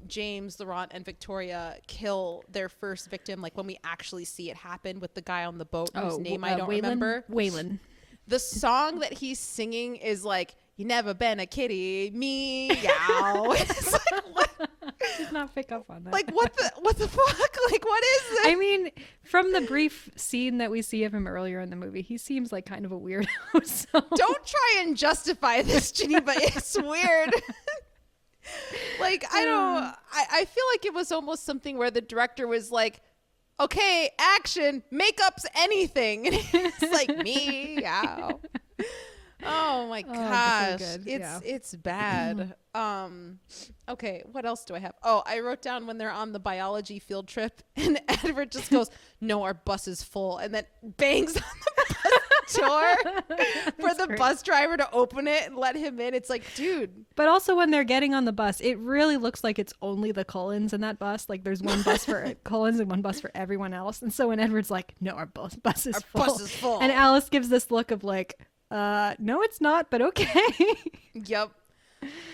James, Laurent, and Victoria kill their first victim, like when we actually see it happen with the guy on the boat whose name I don't remember. Waylon. The song that he's singing is like, "You never been a kitty, meow." It's like, what? Did not pick up on that. Like, what the fuck? Like, what is this? I mean, from the brief scene that we see of him earlier in the movie, he seems like kind of a weirdo. So. Don't try and justify this, Geneva. It's weird. Like, I feel like it was almost something where the director was like, okay, action, makeup's anything. And it's like, meow. Oh my gosh. So It's bad. Okay, what else do I have? Oh, I wrote down when they're on the biology field trip and Edward just goes, "No, our bus is full," and then bangs on the bus door for the bus driver to open it and let him in. It's like, dude. But also when they're getting on the bus, it really looks like it's only the Cullens in that bus. Like there's one bus for Cullens and one bus for everyone else. And so when Edward's like, "No, our bus is full." Bus is full. And Alice gives this look of like, no, it's not, but okay. Yep.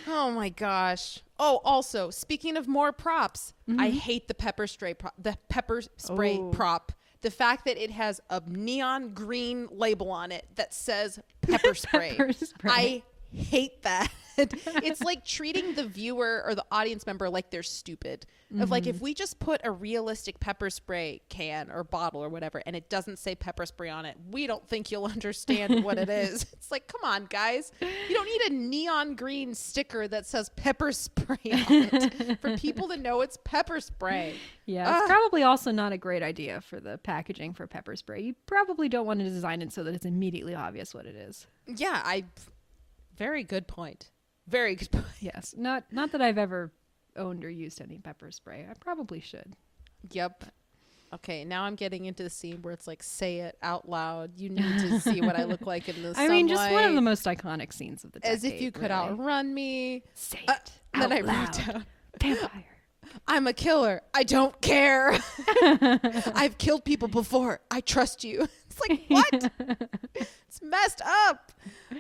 Oh my gosh. Oh, also, speaking of more props, I hate the pepper spray prop. The fact that it has a neon green label on it that says pepper spray. Pepper spray. I hate that. It's like treating the viewer or the audience member like they're stupid. Of like, if we just put a realistic pepper spray can or bottle or whatever and it doesn't say pepper spray on it, we don't think you'll understand what it is. It's like, come on, guys. You don't need a neon green sticker that says pepper spray on it for people to know it's pepper spray. Yeah, it's probably also not a great idea for the packaging for pepper spray. You probably don't want to design it so that it's immediately obvious what it is. Yeah, very good point. Very good point. Yes. Not that I've ever owned or used any pepper spray. I probably should. Yep. Okay, now I'm getting into the scene where it's like, say it out loud. You need to see what I look like in the sunlight. I mean, just one of the most iconic scenes of the decade. As if you could outrun me. Say it out then I loud. wrote down, Vampire. "I'm a killer. I don't care. I've killed people before. I trust you." It's like, what? It's messed up.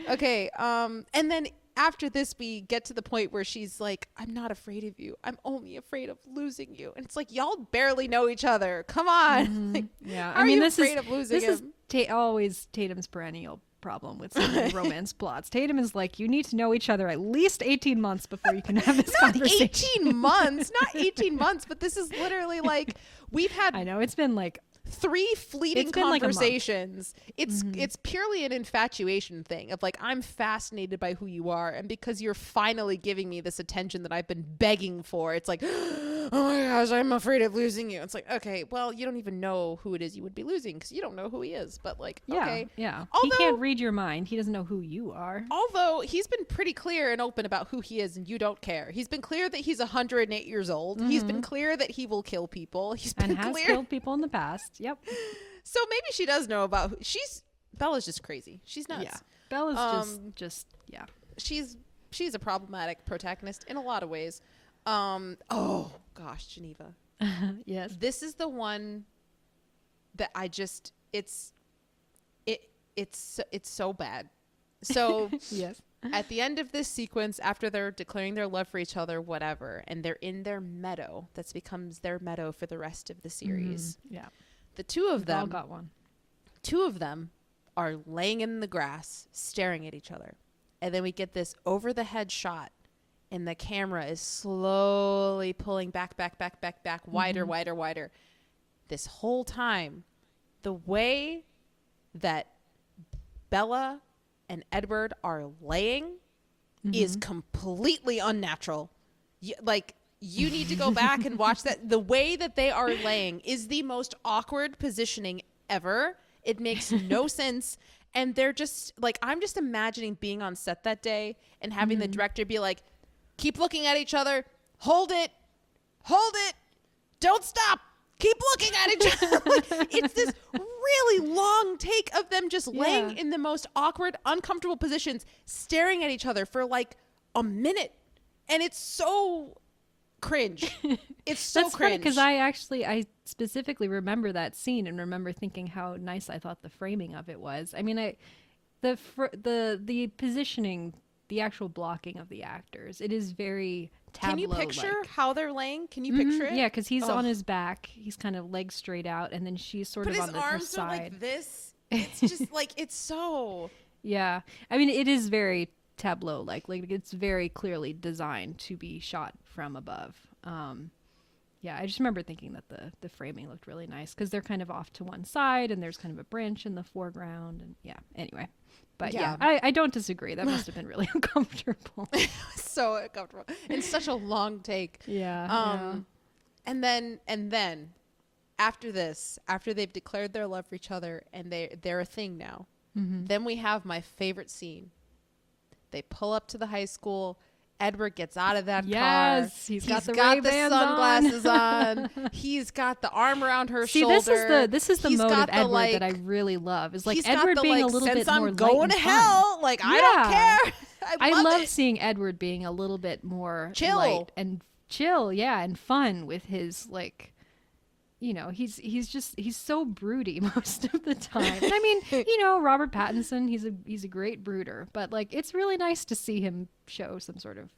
Okay, and then after this, we get to the point where she's like, "I'm not afraid of you. I'm only afraid of losing you." And it's like, y'all barely know each other. Come on. Like, Yeah. how are you afraid of losing him? This is always Tatum's perennial problem with some of the romance plots. Tatum is like, you need to know each other at least 18 months before you can have this conversation. 18 months, not 18 months, but this is literally like, we've had I know, it's been like 3 fleeting It's been like a month. conversations. It's purely an infatuation thing of like, I'm fascinated by who you are, and because you're finally giving me this attention that I've been begging for, it's like, oh my gosh, I'm afraid of losing you. It's like, okay, well, you don't even know who it is you would be losing because you don't know who he is. But like, okay, yeah. Although, he can't read your mind. He doesn't know who you are. although he's been pretty clear and open about who he is, and you don't care. He's been clear that he's 108 years old. He's been clear that he will kill people. He's been And has clear. killed people in the past. Yep. So maybe she does know about Bella's just crazy. She's nuts. Yeah. Bella's just yeah. She's a problematic protagonist in a lot of ways. Oh gosh, Geneva. Yes. This is the one that I just it's so bad. So Yes. at the end of this sequence, after they're declaring their love for each other, whatever, and they're in their meadow, that becomes their meadow for the rest of the series. Yeah. The two of We've all them got one. Two of them are laying in the grass staring at each other. And then we get this over the head shot and the camera is slowly pulling back, wider. This whole time, the way that Bella and Edward are laying is completely unnatural. You need to go back and watch that. The way that they are laying is the most awkward positioning ever. It makes no sense. And they're just like, I'm just imagining being on set that day and having the director be like, keep looking at each other. Hold it. don't stop. Keep looking at each other. Like, it's this really long take of them just laying in the most awkward, uncomfortable positions, staring at each other for like a minute. And it's so cringe. It's so That's cringe. funny because I specifically remember that scene and remember thinking how nice I thought the framing of it was. I mean, the positioning, the actual blocking of the actors, it is very tableau. Can you picture how they're laying? Can you picture it? Yeah, because he's on his back, he's kind of legs straight out, and then she's sort of on her arms side. are like this. It's just like, it's so. Yeah, I mean, it is very tableau like it's very clearly designed to be shot from above. Yeah, I just remember thinking that the framing looked really nice because they're kind of off to one side and there's kind of a branch in the foreground, and anyway. But I don't disagree. That must have been really uncomfortable. So uncomfortable. And such a long take. Yeah. And then after this, after they've declared their love for each other and they're a thing now, then we have my favorite scene. They pull up to the high school. Edward gets out of that car. Yes, he's got the sunglasses on. He's got the arm around her shoulder. This is the mode of Edward that I really love. Is like Edward being a little bit more light and fun. Going to hell, like I don't care. I love seeing Edward being a little bit more light and chill, and fun with his like. You know, he's so broody most of the time. And I mean, Robert Pattinson, he's a great brooder, but like it's really nice to see him show some sort of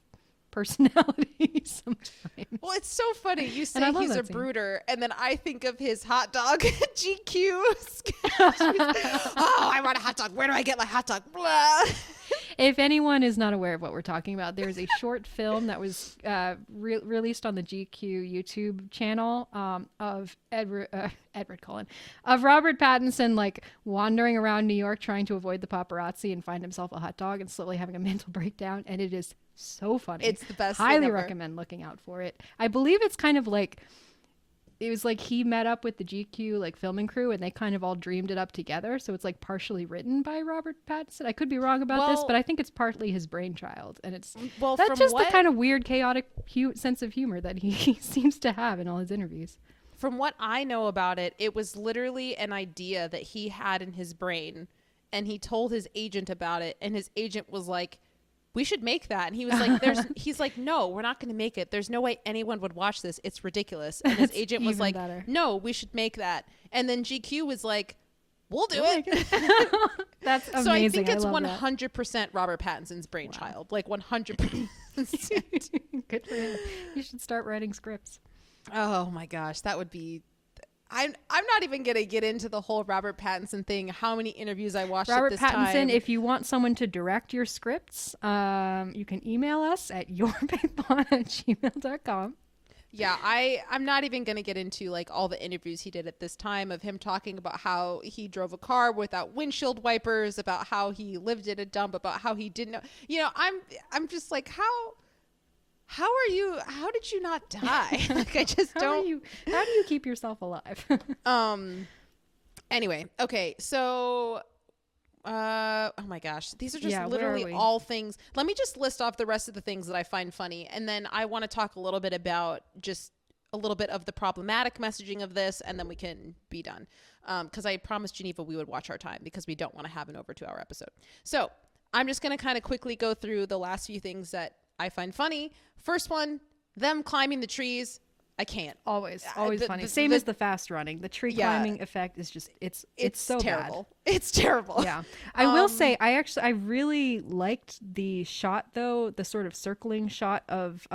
personality sometimes. Well, it's so funny. You say he's a brooder, and then I think of his hot dog GQ sketch. Oh, I want a hot dog. Where do I get my hot dog? Blah. If anyone is not aware of what we're talking about, there's a short film that was released on the GQ YouTube channel of of Robert Pattinson like wandering around New York trying to avoid the paparazzi and find himself a hot dog and slowly having a mental breakdown, and it is so funny. It's the best. Highly recommend looking out for it. I believe it's kind of like. It was like he met up with the GQ like filming crew and they kind of all dreamed it up together. So it's like partially written by Robert Pattinson. I could be wrong about this, but I think it's partly his brainchild. And it's that's just the kind of weird, chaotic sense of humor that he seems to have in all his interviews. From what I know about it, it was literally an idea that he had in his brain and he told his agent about it. And his agent was like, we should make that. And he was like, he's like, no, we're not going to make it. There's no way anyone would watch this. It's ridiculous. And his agent was like, no, we should make that. And then GQ was like, we'll do it. That's amazing. So I think it's 100% Robert Pattinson's brainchild. Wow. Like 100%. Good for him. You should start writing scripts. Oh my gosh. That would be... I'm not even going to get into the whole Robert Pattinson thing, how many interviews I watched at this time. Robert Pattinson, if you want someone to direct your scripts, you can email us at yourbaitbon@gmail.com. Yeah, I'm not even going to get into like all the interviews he did at this time of him talking about how he drove a car without windshield wipers, about how he lived in a dump, about how he didn't know. I'm just like, how did you not die? Like I just don't. How do you keep yourself alive? Anyway, okay, so oh my gosh, these are just literally all things. Let me just list off the rest of the things that I find funny, and then I want to talk a little bit about just a little bit of the problematic messaging of this, and then we can be done. Because I promised Geneva we would watch our time because we don't want to have an over 2-hour episode. So I'm just going to kind of quickly go through the last few things that I find funny. First one, them climbing the trees. I can't. Always funny. Same as the fast running. The tree climbing effect is just it's so terrible. Bad. It's terrible. Yeah. I will say I really liked the shot though, the sort of circling shot of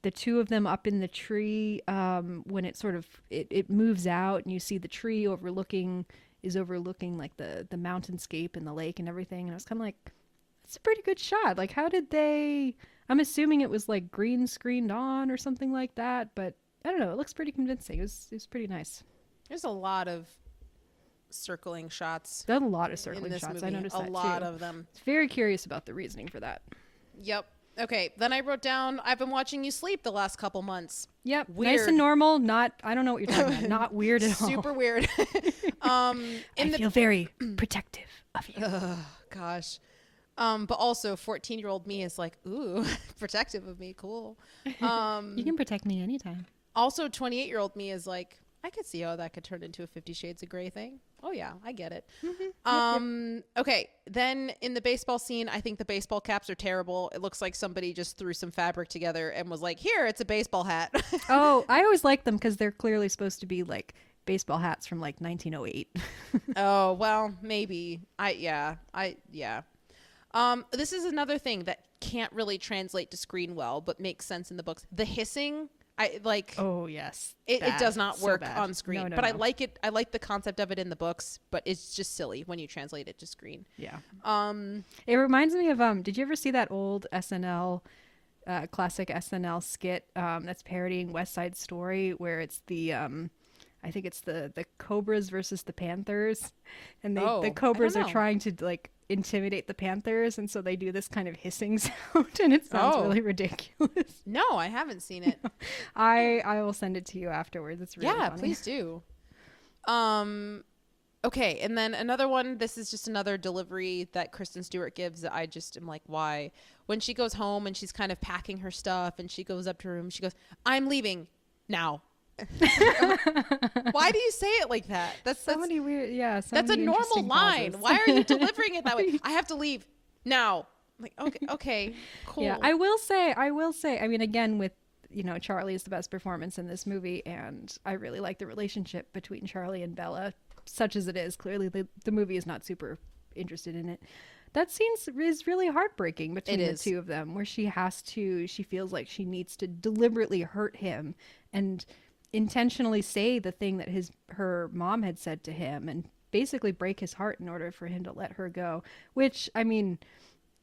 the two of them up in the tree when it sort of it moves out and you see the tree overlooking like the mountainscape and the lake and everything, and I was kind of like, it's a pretty good shot. Like, how did they... I'm assuming it was like green screened on or something like that, but I don't know. It looks pretty convincing. It was pretty nice. There's a lot of circling shots. There's a lot of circling shots. Movie. I noticed that too. A lot of them. Very curious about the reasoning for that. Yep. Okay. Then I wrote down, I've been watching you sleep the last couple months. Yep. Weird. Nice and normal. I don't know what you're talking about. Not weird at all. Super weird. I feel very protective of you. Gosh. But also 14-year-old me is like, ooh, protective of me. Cool. You can protect me anytime. Also, 28-year-old me is like, I could see how that could turn into a 50 Shades of Grey thing. Oh yeah, I get it. Yep. Okay, then in the baseball scene, I think the baseball caps are terrible. It looks like somebody just threw some fabric together and was like, here, it's a baseball hat. Oh, I always like them because they're clearly supposed to be like baseball hats from like 1908. Oh, well, maybe. This is another thing that can't really translate to screen well, but makes sense in the books. The hissing, I like. Oh yes, it does not work bad. on screen, No, but I no. like it. I like the concept of it in the books, but it's just silly when you translate it to screen. Yeah. It reminds me of did you ever see that old classic SNL skit that's parodying West Side Story, where it's the I think it's the Cobras versus the Panthers, and the Cobras are trying to like intimidate the Panthers, and so they do this kind of hissing sound, and it sounds really ridiculous. No, I haven't seen it. I will send it to you afterwards. It's really funny. Please do. Okay, and then another one. This is just another delivery that Kristen Stewart gives that I just am like, why? When she goes home and she's kind of packing her stuff, and she goes up to her room, she goes, "I'm leaving now." Why do you say it like that? That's many weird. Yeah, that's a normal line. Why are you delivering it that way? I have to leave now. I'm like, okay, cool. Yeah, I will say. I mean, again, with Charlie is the best performance in this movie, and I really like the relationship between Charlie and Bella, such as it is. Clearly, the movie is not super interested in it. That scene is really heartbreaking between the two of them, where she feels like she needs to deliberately hurt him and intentionally say the thing that her mom had said to him and basically break his heart in order for him to let her go. Which, I mean,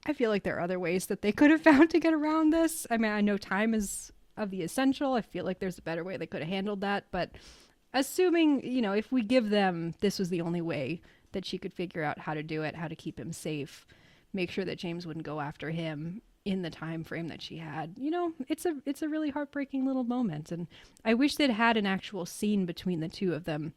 I feel like there are other ways that they could have found to get around this. I mean, I know time is of the essential. I feel like there's a better way they could have handled that, but assuming, if we give them this was the only way that she could figure out how to do it, how to keep him safe, make sure that James wouldn't go after him in the time frame that she had, it's a really heartbreaking little moment. And I wish they'd had an actual scene between the two of them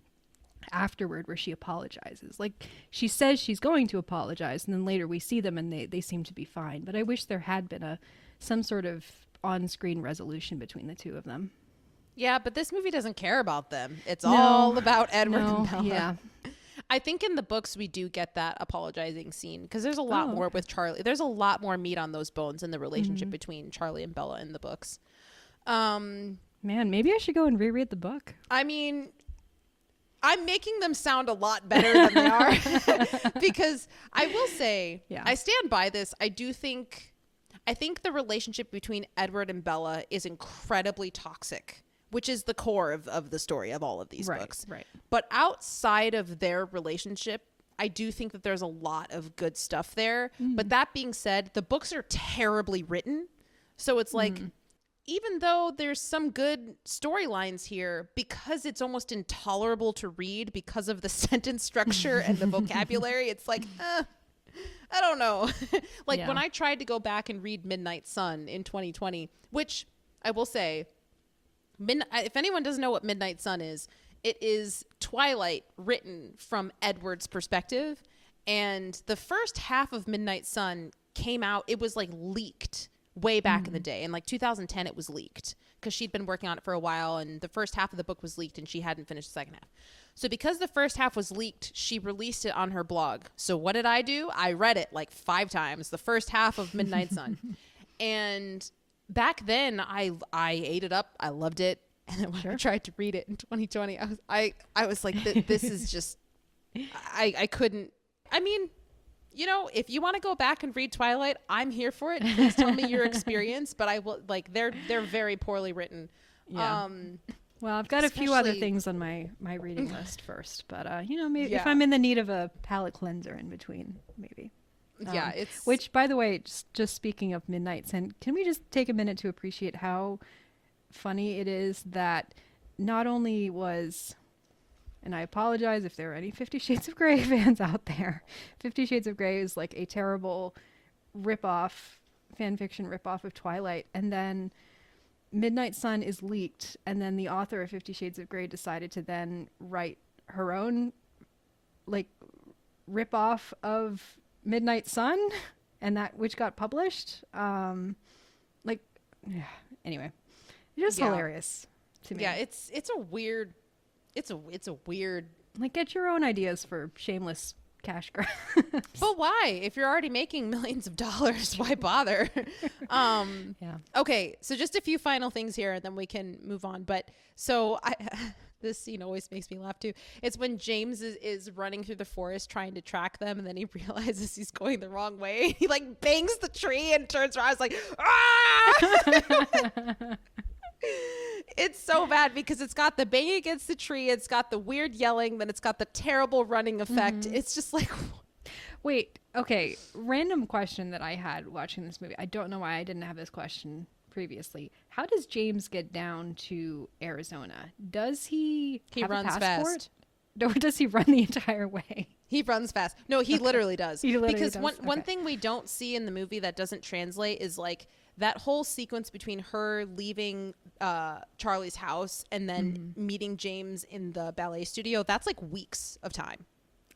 afterward where she apologizes. Like, she says she's going to apologize, and then later we see them and they seem to be fine. But I wish there had been some sort of on-screen resolution between the two of them. Yeah, but this movie doesn't care about them. It's all about Edward and Bella. Yeah. I think in the books we do get that apologizing scene because there's a lot more with Charlie. There's a lot more meat on those bones in the relationship between Charlie and Bella in the books. Man, maybe I should go and reread the book. I mean, I'm making them sound a lot better than they are because I will say, I stand by this. I think the relationship between Edward and Bella is incredibly toxic, which is the core of the story of all of these books. Right. But outside of their relationship, I do think that there's a lot of good stuff there. But that being said, the books are terribly written. So it's like, even though there's some good storylines here, because it's almost intolerable to read because of the sentence structure and the vocabulary, it's like, I don't know. When I tried to go back and read Midnight Sun in 2020, which I will say, if anyone doesn't know what Midnight Sun is, it is Twilight written from Edward's perspective. And the first half of Midnight Sun came out, it was like leaked way back in the day. In like 2010, it was leaked because she'd been working on it for a while. And the first half of the book was leaked and she hadn't finished the second half. So because the first half was leaked, she released it on her blog. So what did I do? I read it like 5 times, the first half of Midnight Sun. And back then I ate it up. I loved it. And then when I tried to read it in 2020, I was like, this is just, I couldn't. I mean, if you want to go back and read Twilight, I'm here for it. Please tell me your experience. But I will, like, they're very poorly written. Yeah. Well, I've got a few other things on my reading list first, but maybe if I'm in the need of a palate cleanser in between, maybe. It's which, by the way, just speaking of Midnight Sun, can we just take a minute to appreciate how funny it is that not only was, and I apologize if there are any 50 Shades of Grey fans out there, 50 Shades of Grey is like a terrible fan fiction ripoff of Twilight, and then Midnight Sun is leaked, and then the author of 50 Shades of Grey decided to then write her own like ripoff of Midnight Sun, and that which got published. Anyway, just hilarious. to me. Yeah, it's a weird, it's a weird. Like, get your own ideas for shameless cash grabs. But why? If you're already making millions of dollars, why bother? Yeah. Okay, so just a few final things here, and then we can move on. But so this scene always makes me laugh too. It's when James is running through the forest trying to track them, and then he realizes he's going the wrong way. He like bangs the tree and turns around. It's like, ah! It's so bad because it's got the bang against the tree, it's got the weird yelling, then it's got the terrible running effect. It's just like, Wait, okay. Random question that I had watching this movie. I don't know why I didn't have this question previously. How does James get down to Arizona? Does he have runs a passport? fast. Or does he run the entire way? He runs fast. No, he literally does. He literally because does? one Okay. thing we don't see in the movie that doesn't translate is like that whole sequence between her leaving Charlie's house and then meeting James in the ballet studio. That's like weeks of time.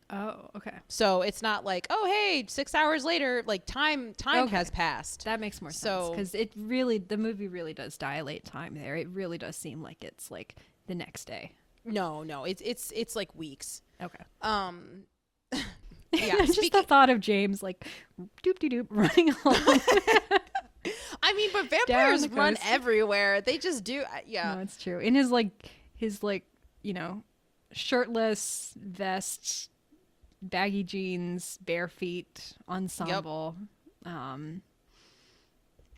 Oh, okay. So it's not like, oh, hey, 6 hours later, like time Okay. has passed. That makes more So- sense because the movie really does dilate time there. It really does seem like it's like the next day. No, it's like weeks. Okay. Yeah, Just the thought of James like doop de doop running along. I mean, but vampires the run coast. everywhere. They just do. Yeah. No, it's true. In his shirtless vest, baggy jeans, bare feet ensemble.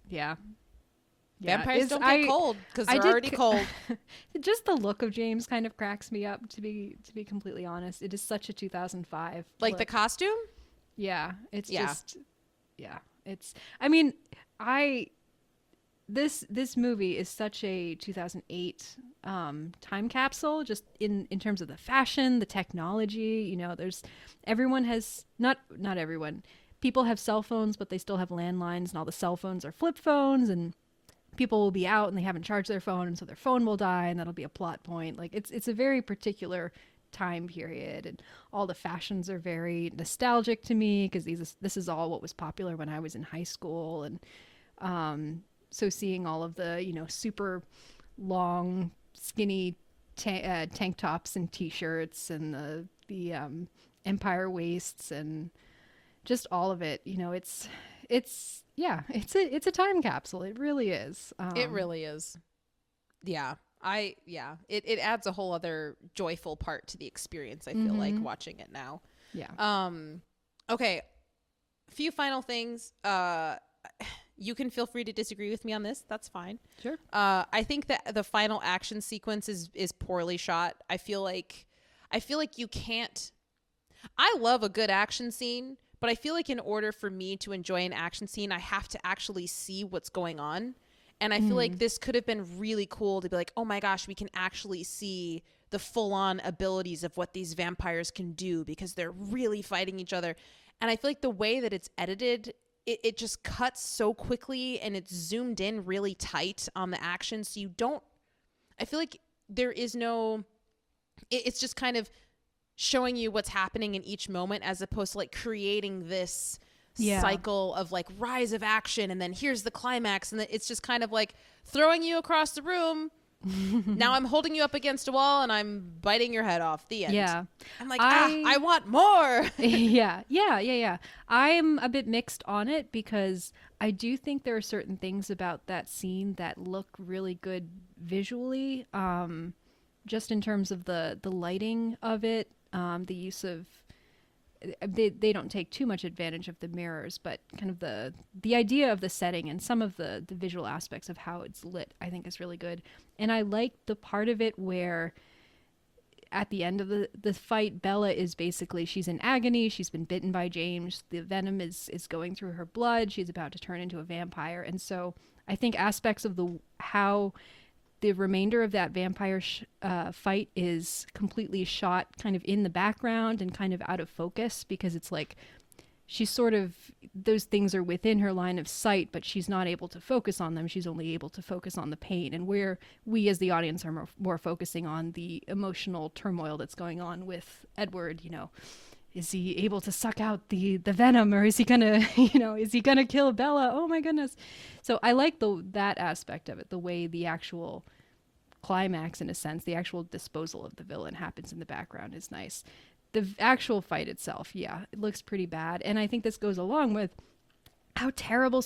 Yeah. Vampires don't get cold because they're already cold. Just the look of James kind of cracks me up. To be completely honest, it is such a 2005. Like look. the costume? Yeah, it's Yeah. just, yeah, it's, I mean, this movie is such a 2008 time capsule, just in terms of the fashion, the technology, everyone has, not everyone, people have cell phones, but they still have landlines, and all the cell phones are flip phones, and people will be out and they haven't charged their phone, and so their phone will die, and that'll be a plot point. Like, it's a very particular time period, and all the fashions are very nostalgic to me because this is all what was popular when I was in high school. And so seeing all of the super long skinny tank tops and t-shirts and the empire waists and just all of it, it's a time capsule. It really is. It really is. Yeah. It adds a whole other joyful part to the experience, I feel like, watching it now. Yeah. Okay. A few final things. You can feel free to disagree with me on this. That's fine. Sure. I think that the final action sequence is poorly shot. I feel like you can't. I love a good action scene, but I feel like in order for me to enjoy an action scene, I have to actually see what's going on. And I feel like this could have been really cool to be like, oh my gosh, we can actually see the full-on abilities of what these vampires can do because they're really fighting each other. And I feel like the way that it's edited, it just cuts so quickly and it's zoomed in really tight on the action. So I feel like there is no, it's just kind of showing you what's happening in each moment as opposed to like creating this cycle of like rise of action and then here's the climax, and then it's just kind of like throwing you across the room. Now I'm holding you up against a wall and I'm biting your head off. The end. Yeah. I'm like, I want more. Yeah. I'm a bit mixed on it because I do think there are certain things about that scene that look really good visually, just in terms of the lighting of it, the use of, they don't take too much advantage of the mirrors, but kind of the idea of the setting and some of the visual aspects of how it's lit, I think is really good. And I like the part of it where at the end of the fight, Bella is basically, she's in agony. She's been bitten by James. The venom is going through her blood. She's about to turn into a vampire. And so I think aspects of how the remainder of that vampire fight is completely shot kind of in the background and kind of out of focus because it's like she's sort of, those things are within her line of sight, but she's not able to focus on them. She's only able to focus on the pain. And we as the audience are more focusing on the emotional turmoil that's going on with Edward. Is he able to suck out the venom, or is he gonna, is he gonna kill Bella? Oh my goodness. So I like that aspect of it, the way the actual climax in a sense. The actual disposal of the villain happens in the background is nice. The actual fight itself, yeah, it looks pretty bad. And I think this goes along with how terrible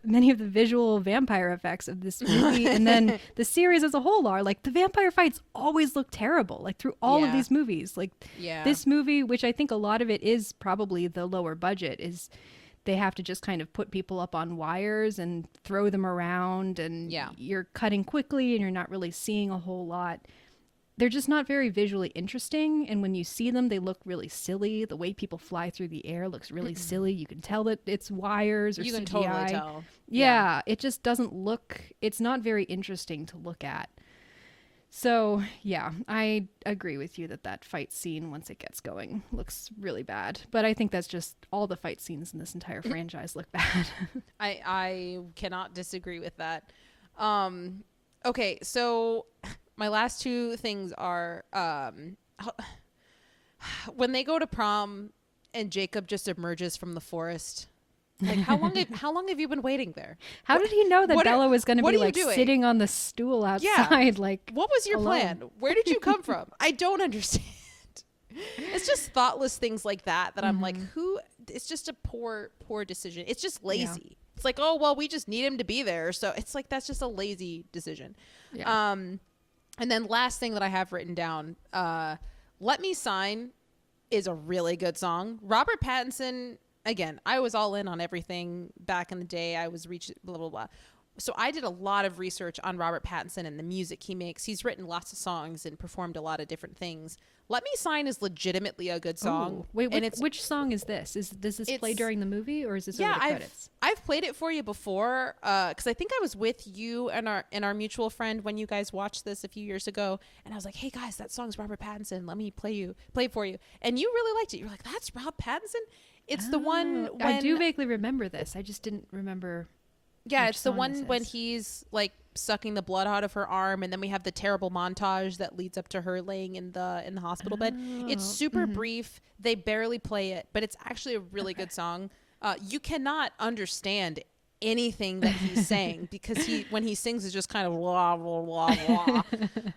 many of the visual vampire effects of this movie and then the series as a whole are. Like, the vampire fights always look terrible, like through all of these movies. Like this movie, which I think a lot of it is probably the lower budget, is they have to just kind of put people up on wires and throw them around, and you're cutting quickly and you're not really seeing a whole lot. They're just not very visually interesting, and when you see them, they look really silly. The way people fly through the air looks really silly. You can tell that it's wires or CGI. You can totally tell. Yeah, it just doesn't look... It's not very interesting to look at. So, yeah, I agree with you that fight scene, once it gets going, looks really bad. But I think that's just all the fight scenes in this entire franchise look bad. I cannot disagree with that. Okay, so... My last two things are when they go to prom and Jacob just emerges from the forest. Like, how long have you been waiting there? How did he know that Bella was going to be like sitting on the stool outside? Yeah. Like, what was your plan? Where did you come from? I don't understand. It's just thoughtless things like that I'm like, who? It's just a poor decision. It's just lazy. Yeah. It's like, oh well, we just need him to be there. So it's like that's just a lazy decision. Yeah. And then last thing that I have written down, Let Me Sign is a really good song. Robert Pattinson, again, I was all in on everything back in the day. I was reaching blah, blah, blah. So I did a lot of research on Robert Pattinson and the music he makes. He's written lots of songs and performed a lot of different things. Let Me Sign is legitimately a good song. Ooh. Wait, which song is this? Does this play during the movie, or is this over the credits? I've played it for you before because I think I was with you and our mutual friend when you guys watched this a few years ago, and I was like, hey guys, that song's Robert Pattinson. Let me play it for you. And you really liked it. You were like, that's Rob Pattinson? It's the one when... I do vaguely remember this. I just didn't remember... Yeah, it's the one when he's like sucking the blood out of her arm, and then we have the terrible montage that leads up to her laying in the hospital bed. It's super brief. They barely play it, but it's actually a really good song. You cannot understand anything that he's saying because when he sings it's just kind of blah blah blah blah.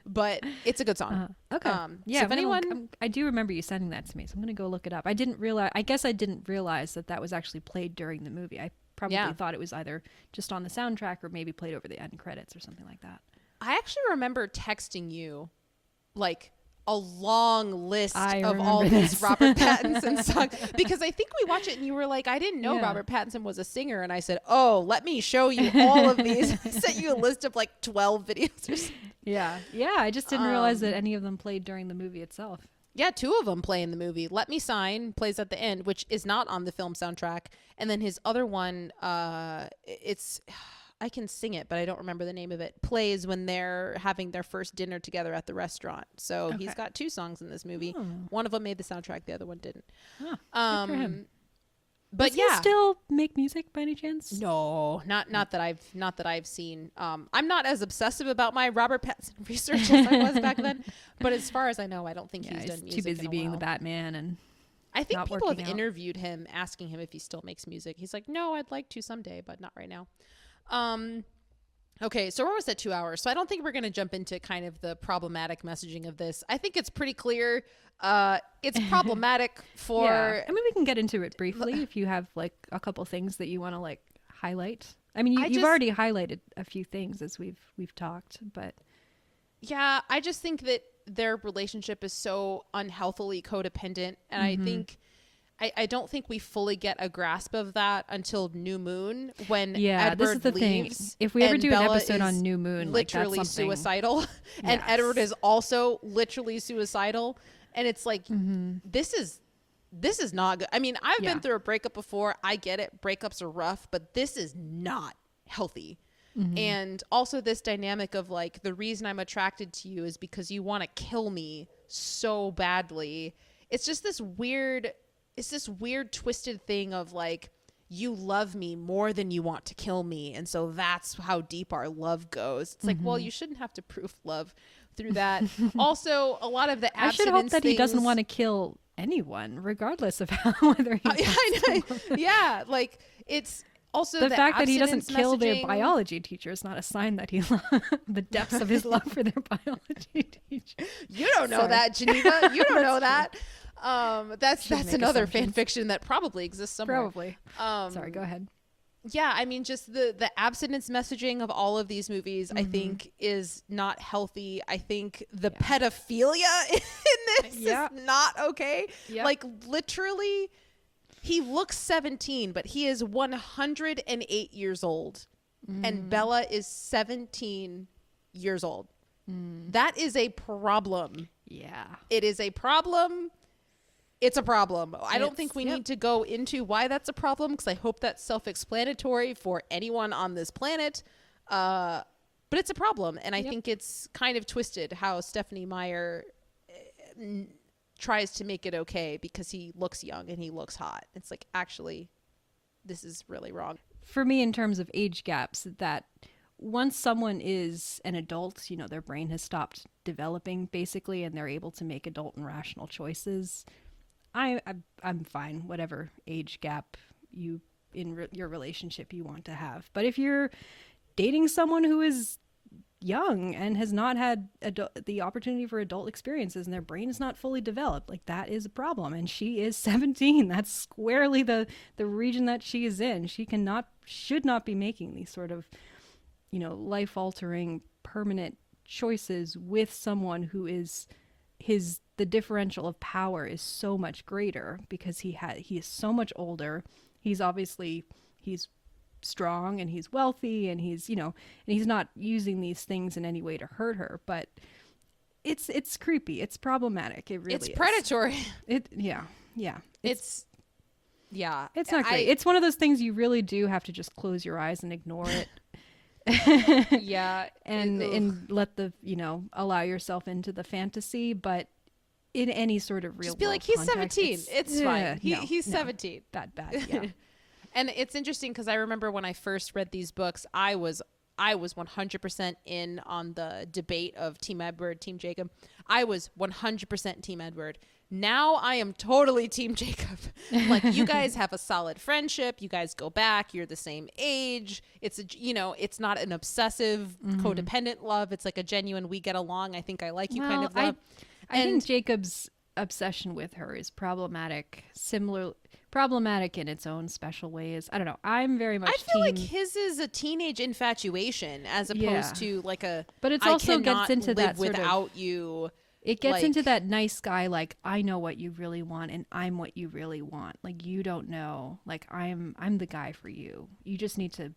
But it's a good song. Okay. Yeah. So if anyone, I do remember you sending that to me, so I'm gonna go look it up. I guess I didn't realize that was actually played during the movie. I probably thought it was either just on the soundtrack or maybe played over the end credits or something like that. I actually remember texting you like a long list of all these Robert Pattinson songs because I think we watched it and you were like, I didn't know Robert Pattinson was a singer, and I said, oh, let me show you all of these. I sent you a list of like 12 videos or something. Yeah, I just didn't realize that any of them played during the movie itself. Yeah, 2 of them play in the movie. Let Me Sign plays at the end, which is not on the film soundtrack. And then his other one, it's... I can sing it, but I don't remember the name of it. Plays when they're having their first dinner together at the restaurant. So he's got 2 songs in this movie. Oh. One of them made the soundtrack, the other one didn't. Oh, good for him. But Does he still make music by any chance? No, not that I've seen. I'm not as obsessive about my Robert Pattinson research as I was back then. But as far as I know, I don't think he's done music. Too busy being the Batman and. I think people have interviewed him asking him if he still makes music. He's like, no, I'd like to someday, but not right now. Okay, so we're almost at 2 hours. So I don't think we're going to jump into kind of the problematic messaging of this. I think it's pretty clear. It's problematic for... I mean, we can get into it briefly if you have like a couple things that you want to like highlight. I mean, you've already highlighted a few things as we've talked, but... Yeah, I just think that their relationship is so unhealthily codependent. And I think... I don't think we fully get a grasp of that until New Moon when Edward this is the leaves. Thing. If we ever do an episode on New Moon, literally like, that's suicidal, and Edward is also literally suicidal, and it's like this is not good. I mean, I've been through a breakup before. I get it. Breakups are rough, but this is not healthy. And also this dynamic of like the reason I'm attracted to you is because you want to kill me so badly. It's just this weird. It's this weird twisted thing of like, you love me more than you want to kill me. And so that's how deep our love goes. It's like, well, you shouldn't have to prove love through that. Also, a lot of the abstinence I should hope that he doesn't want to kill anyone, regardless of whether he I know. Yeah. Like it's Also, the fact that he doesn't abstinence kill their messaging- biology teacher is not a sign that he the depths of his love for their biology teacher. You don't know Sorry. that, Geneva. You don't know that. That's make another fan assumptions. fiction that probably exists somewhere. Probably. Sorry, go ahead. Yeah, I mean, just the abstinence messaging of all of these movies, I think, is not healthy. I think the pedophilia in this is not okay. Yep. Like, literally, he looks 17, but he is 108 years old. And Bella is 17 years old. That is a problem. Yeah. It is a problem. It's a problem. I don't think we need to go into why that's a problem, because I hope that's self-explanatory for anyone on this planet. But it's a problem. And I think it's kind of twisted how Stephanie Meyer tries to make it okay because he looks young and he looks hot. It's like, actually, this is really wrong. For me, in terms of age gaps, that once someone is an adult, you know, their brain has stopped developing basically, and they're able to make adult and rational choices. I'm fine, whatever age gap you in your relationship you want to have. But if you're dating someone who is young and has not had the opportunity for adult experiences and their brain is not fully developed, like, that is a problem. And she is 17. That's squarely the region that she is in. She should not be making these sort of, you know, life-altering permanent choices with someone who is the differential of power is so much greater because he is so much older. He's strong and he's wealthy and he's, you know, and he's not using these things in any way to hurt her, but it's creepy. It's problematic. It really is. It's predatory. Yeah. It's not great. It's one of those things you really do have to just close your eyes and ignore it. Yeah. and let the, you know, allow yourself into the fantasy, but in any sort of real just be world like, he's context, 17. It's fine. He's 17. Bad. Yeah. And it's interesting because I remember when I first read these books, I was 100% in on the debate of Team Edward, Team Jacob. I was 100% Team Edward. Now I am totally Team Jacob. Like, you guys have a solid friendship. You guys go back. You're the same age. It's it's not an obsessive, codependent love. It's like a genuine, we get along. I think I like you kind of love. I think Jacob's obsession with her is problematic in its own special ways. I don't know. I'm very much I feel like his is a teenage infatuation as opposed to like a, but it's I also cannot gets into live that sort without you. It gets like, into that nice guy, like, I know what you really want and I'm what you really want. Like, you don't know. Like, I'm the guy for you. You just need to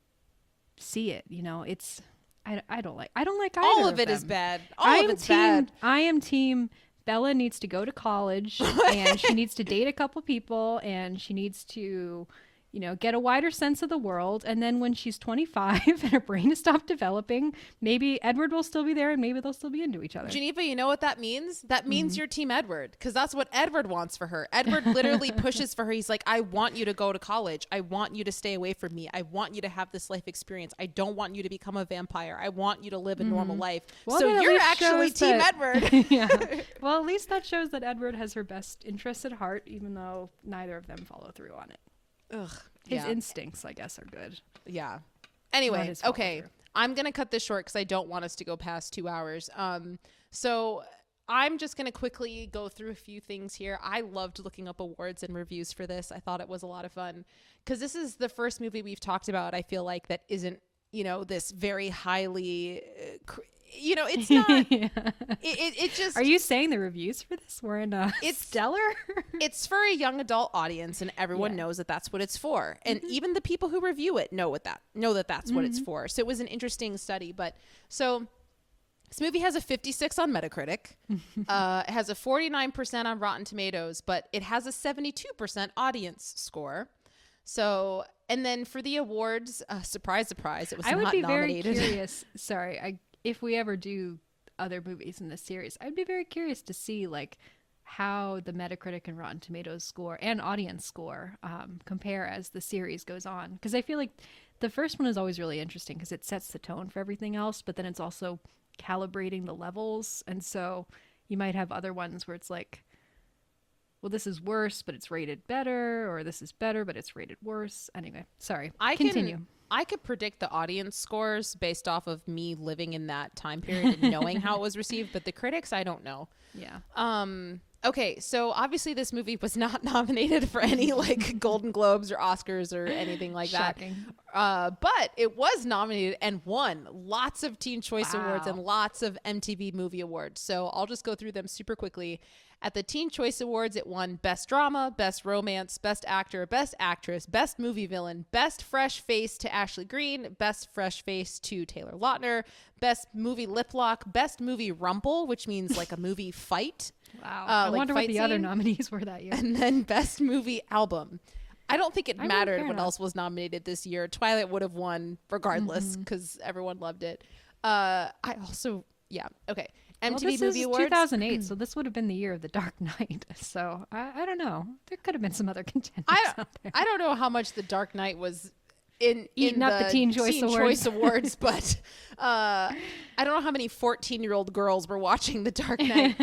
see it, you know? It's I don't like either all of it them. is bad. All of it's bad. I am team Bella needs to go to college and she needs to date a couple people and she needs to, you know, get a wider sense of the world. And then when she's 25 and her brain has stopped developing, maybe Edward will still be there and maybe they'll still be into each other. Geneva, you know what that means? That means you're Team Edward, because that's what Edward wants for her. Edward literally pushes for her. He's like, I want you to go to college. I want you to stay away from me. I want you to have this life experience. I don't want you to become a vampire. I want you to live a normal life. Well, so you're actually Team Edward. Yeah. Well, at least that shows that Edward has her best interests at heart, even though neither of them follow through on it. Ugh. His instincts, I guess, are good. Yeah. Anyway, okay. I'm going to cut this short because I don't want us to go past 2 hours. So I'm just going to quickly go through a few things here. I loved looking up awards and reviews for this. I thought it was a lot of fun because this is the first movie we've talked about, I feel like, that isn't, you know, this very highly, you know, it's not, it just. Are you saying the reviews for this were in it's stellar? It's for a young adult audience and everyone knows that that's what it's for. And even the people who review it know that that's what it's for. So it was an interesting study. But so this movie has a 56 on Metacritic. It has a 49% on Rotten Tomatoes, but it has a 72% audience score. So, and then for the awards, surprise, surprise, it was not nominated. I would be very curious. Sorry, if we ever do other movies in this series, I'd be very curious to see like how the Metacritic and Rotten Tomatoes score and audience score compare as the series goes on. Because I feel like the first one is always really interesting because it sets the tone for everything else, but then it's also calibrating the levels. And so you might have other ones where it's like, well, this is worse, but it's rated better, or this is better, but it's rated worse. Anyway, sorry. Continue. I could predict the audience scores based off of me living in that time period and knowing how it was received, but the critics, I don't know. Yeah. Okay, so obviously this movie was not nominated for any like Golden Globes or Oscars or anything like Shocking. that. But it was nominated and won lots of Teen Choice Awards and lots of MTV Movie Awards. So I'll just go through them super quickly. At the Teen Choice Awards, it won Best Drama, Best Romance, Best Actor, Best Actress, Best Movie Villain, Best Fresh Face to Ashley Greene, Best Fresh Face to Taylor Lautner, Best Movie Lip Lock, Best Movie Rumble, which means like a movie fight. Wow. I like wonder what fight the other scene. nominees were that year. And then Best Movie Album. I don't think it mattered fair what enough. else was nominated this year. Twilight would have won regardless because everyone loved it. Okay. MTV Well, this Movie is Awards. 2008, so this would have been the year of The Dark Knight. So I don't know. There could have been some other contenders out there. I don't know how much The Dark Knight was eating up the Teen Choice Awards, but I don't know how many 14-year-old girls were watching The Dark Knight.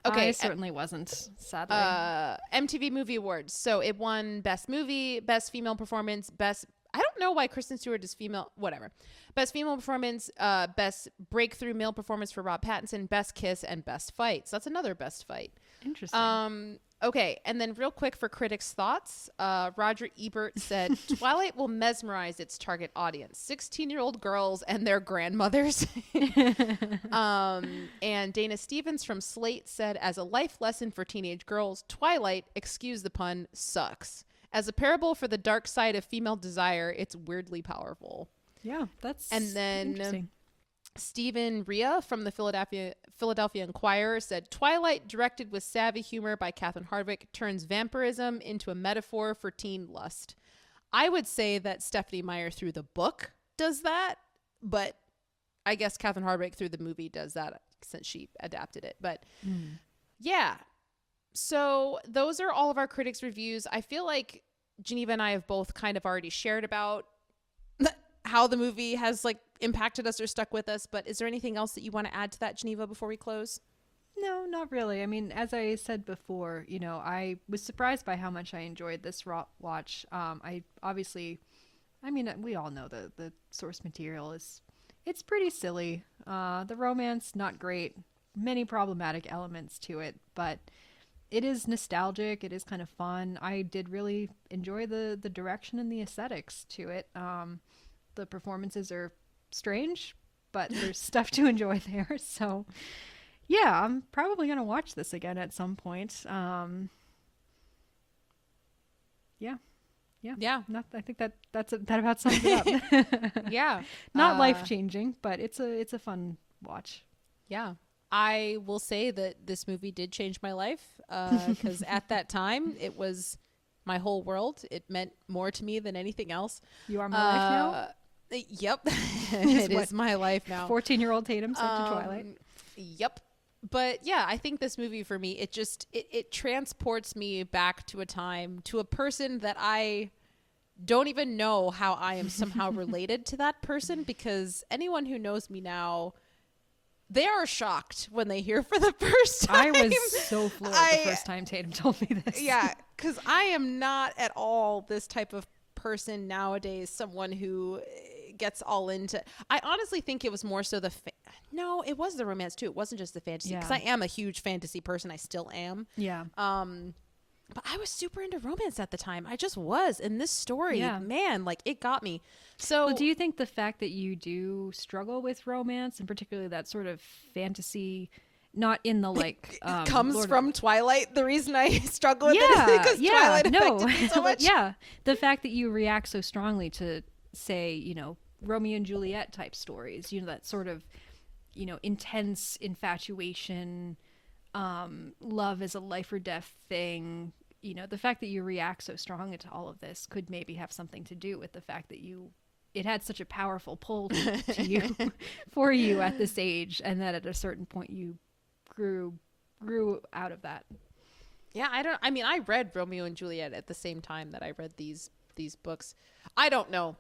Okay, I certainly wasn't, sadly. MTV Movie Awards. So it won Best Movie, Best Female Performance, Best. I don't know why Kristen Stewart is female. Whatever. Best Female Performance, Best Breakthrough Male Performance for Rob Pattinson, Best Kiss, and Best Fight. So that's another Best Fight. Interesting. Okay, and then real quick for critics' thoughts, Roger Ebert said, Twilight will mesmerize its target audience, 16-year-old girls and their grandmothers. And Dana Stevens from Slate said, as a life lesson for teenage girls, Twilight, excuse the pun, sucks. As a parable for the dark side of female desire, it's weirdly powerful. Yeah, that's And then interesting. Stephen Rea from the Philadelphia Inquirer said, Twilight, directed with savvy humor by Catherine Hardwicke, turns vampirism into a metaphor for teen lust. I would say that Stephanie Meyer through the book does that, but I guess Catherine Hardwicke through the movie does that since she adapted it. But yeah. So those are all of our critics' reviews. I feel like Geneva and I have both kind of already shared about how the movie has like impacted us or stuck with us. But is there anything else that you want to add to that, Geneva, before we close? No, not really. I mean, as I said before, I was surprised by how much I enjoyed this watch. We all know the source material it's pretty silly. The romance, not great. Many problematic elements to it, but it is nostalgic. It is kind of fun. I did really enjoy the direction and the aesthetics to it. The performances are strange, but there's stuff to enjoy there. So yeah, I'm probably going to watch this again at some point. Yeah. I think that about sums it up. Yeah. Not life-changing, but it's a fun watch. Yeah. I will say that this movie did change my life because at that time it was my whole world. It meant more to me than anything else. You are my life now? Yep. It is my life now. 14-year-old Tatum sent to Twilight. Yep. But yeah, I think this movie for me, it transports me back to a time, to a person that I don't even know how I am somehow related to that person, because anyone who knows me now, they are shocked when they hear for the first time. I was so floored the first time Tatum told me this. Yeah, because I am not at all this type of person nowadays, someone who gets all into. I honestly think it was more so no, it was the romance too. It wasn't just the fantasy, because I am a huge fantasy person. I still am. Yeah. But I was super into romance at the time. I just was. And this story, man, like it got me. So well, do you think the fact that you do struggle with romance, and particularly that sort of fantasy, not in the like comes from Twilight? The reason I struggle with it is because Twilight affected me so much. Yeah, the fact that you react so strongly to, say, Romeo and Juliet type stories, that sort of, intense infatuation, love is a life or death thing. The fact that you react so strongly to all of this could maybe have something to do with the fact that it had such a powerful pull to you for you at this age, and that at a certain point you grew out of that. Yeah, I read Romeo and Juliet at the same time that I read these books. I don't know.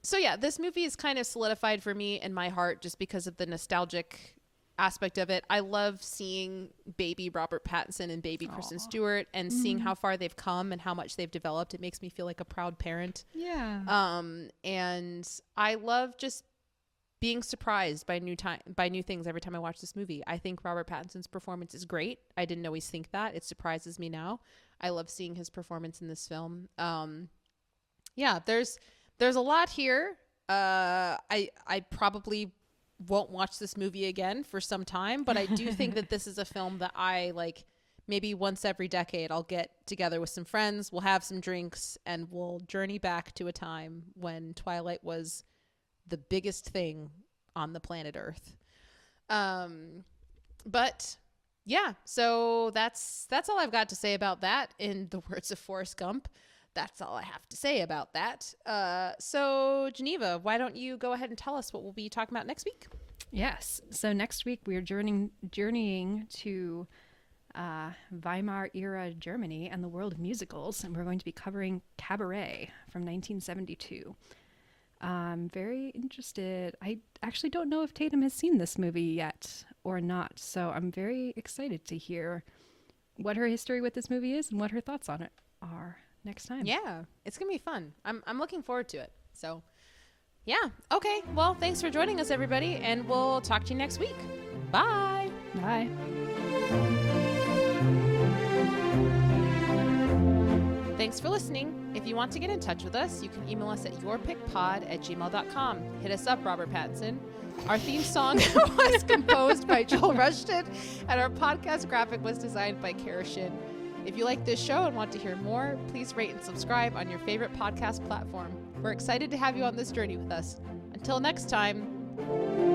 So yeah, this movie is kind of solidified for me in my heart just because of the nostalgic aspect of it. I love seeing baby Robert Pattinson and baby Kristen Stewart and seeing how far they've come and how much they've developed. It makes me feel like a proud parent. Yeah. And I love just being surprised by new things every time I watch this movie. I think Robert Pattinson's performance is great. I didn't always think that. It surprises me now. I love seeing his performance in this film. Yeah, there's a lot here. I probably won't watch this movie again for some time, but I do think that this is a film that I like. Maybe once every decade I'll get together with some friends, we'll have some drinks, and we'll journey back to a time when Twilight was the biggest thing on the planet Earth. But yeah, so that's all I've got to say about that. In the words of Forrest Gump, that's all I have to say about that. So Geneva, why don't you go ahead and tell us what we'll be talking about next week? Yes. So next week we are journeying to Weimar era Germany and the world of musicals, and we're going to be covering Cabaret from 1972. I'm very interested. I actually don't know if Tatum has seen this movie yet or not, so I'm very excited to hear what her history with this movie is and what her thoughts on it are next time. Yeah, it's gonna be fun. I'm looking forward to it. So yeah, okay, well, thanks for joining us, everybody, and we'll talk to you next week. Bye. Bye. Thanks for listening. If you want to get in touch with us, you can email us at yourpickpod@gmail.com. Hit us up, Robert Pattinson. Our theme song was composed by Joel Rushton, and our podcast graphic was designed by Kara Shin. If you like this show and want to hear more, please rate and subscribe on your favorite podcast platform. We're excited to have you on this journey with us. Until next time.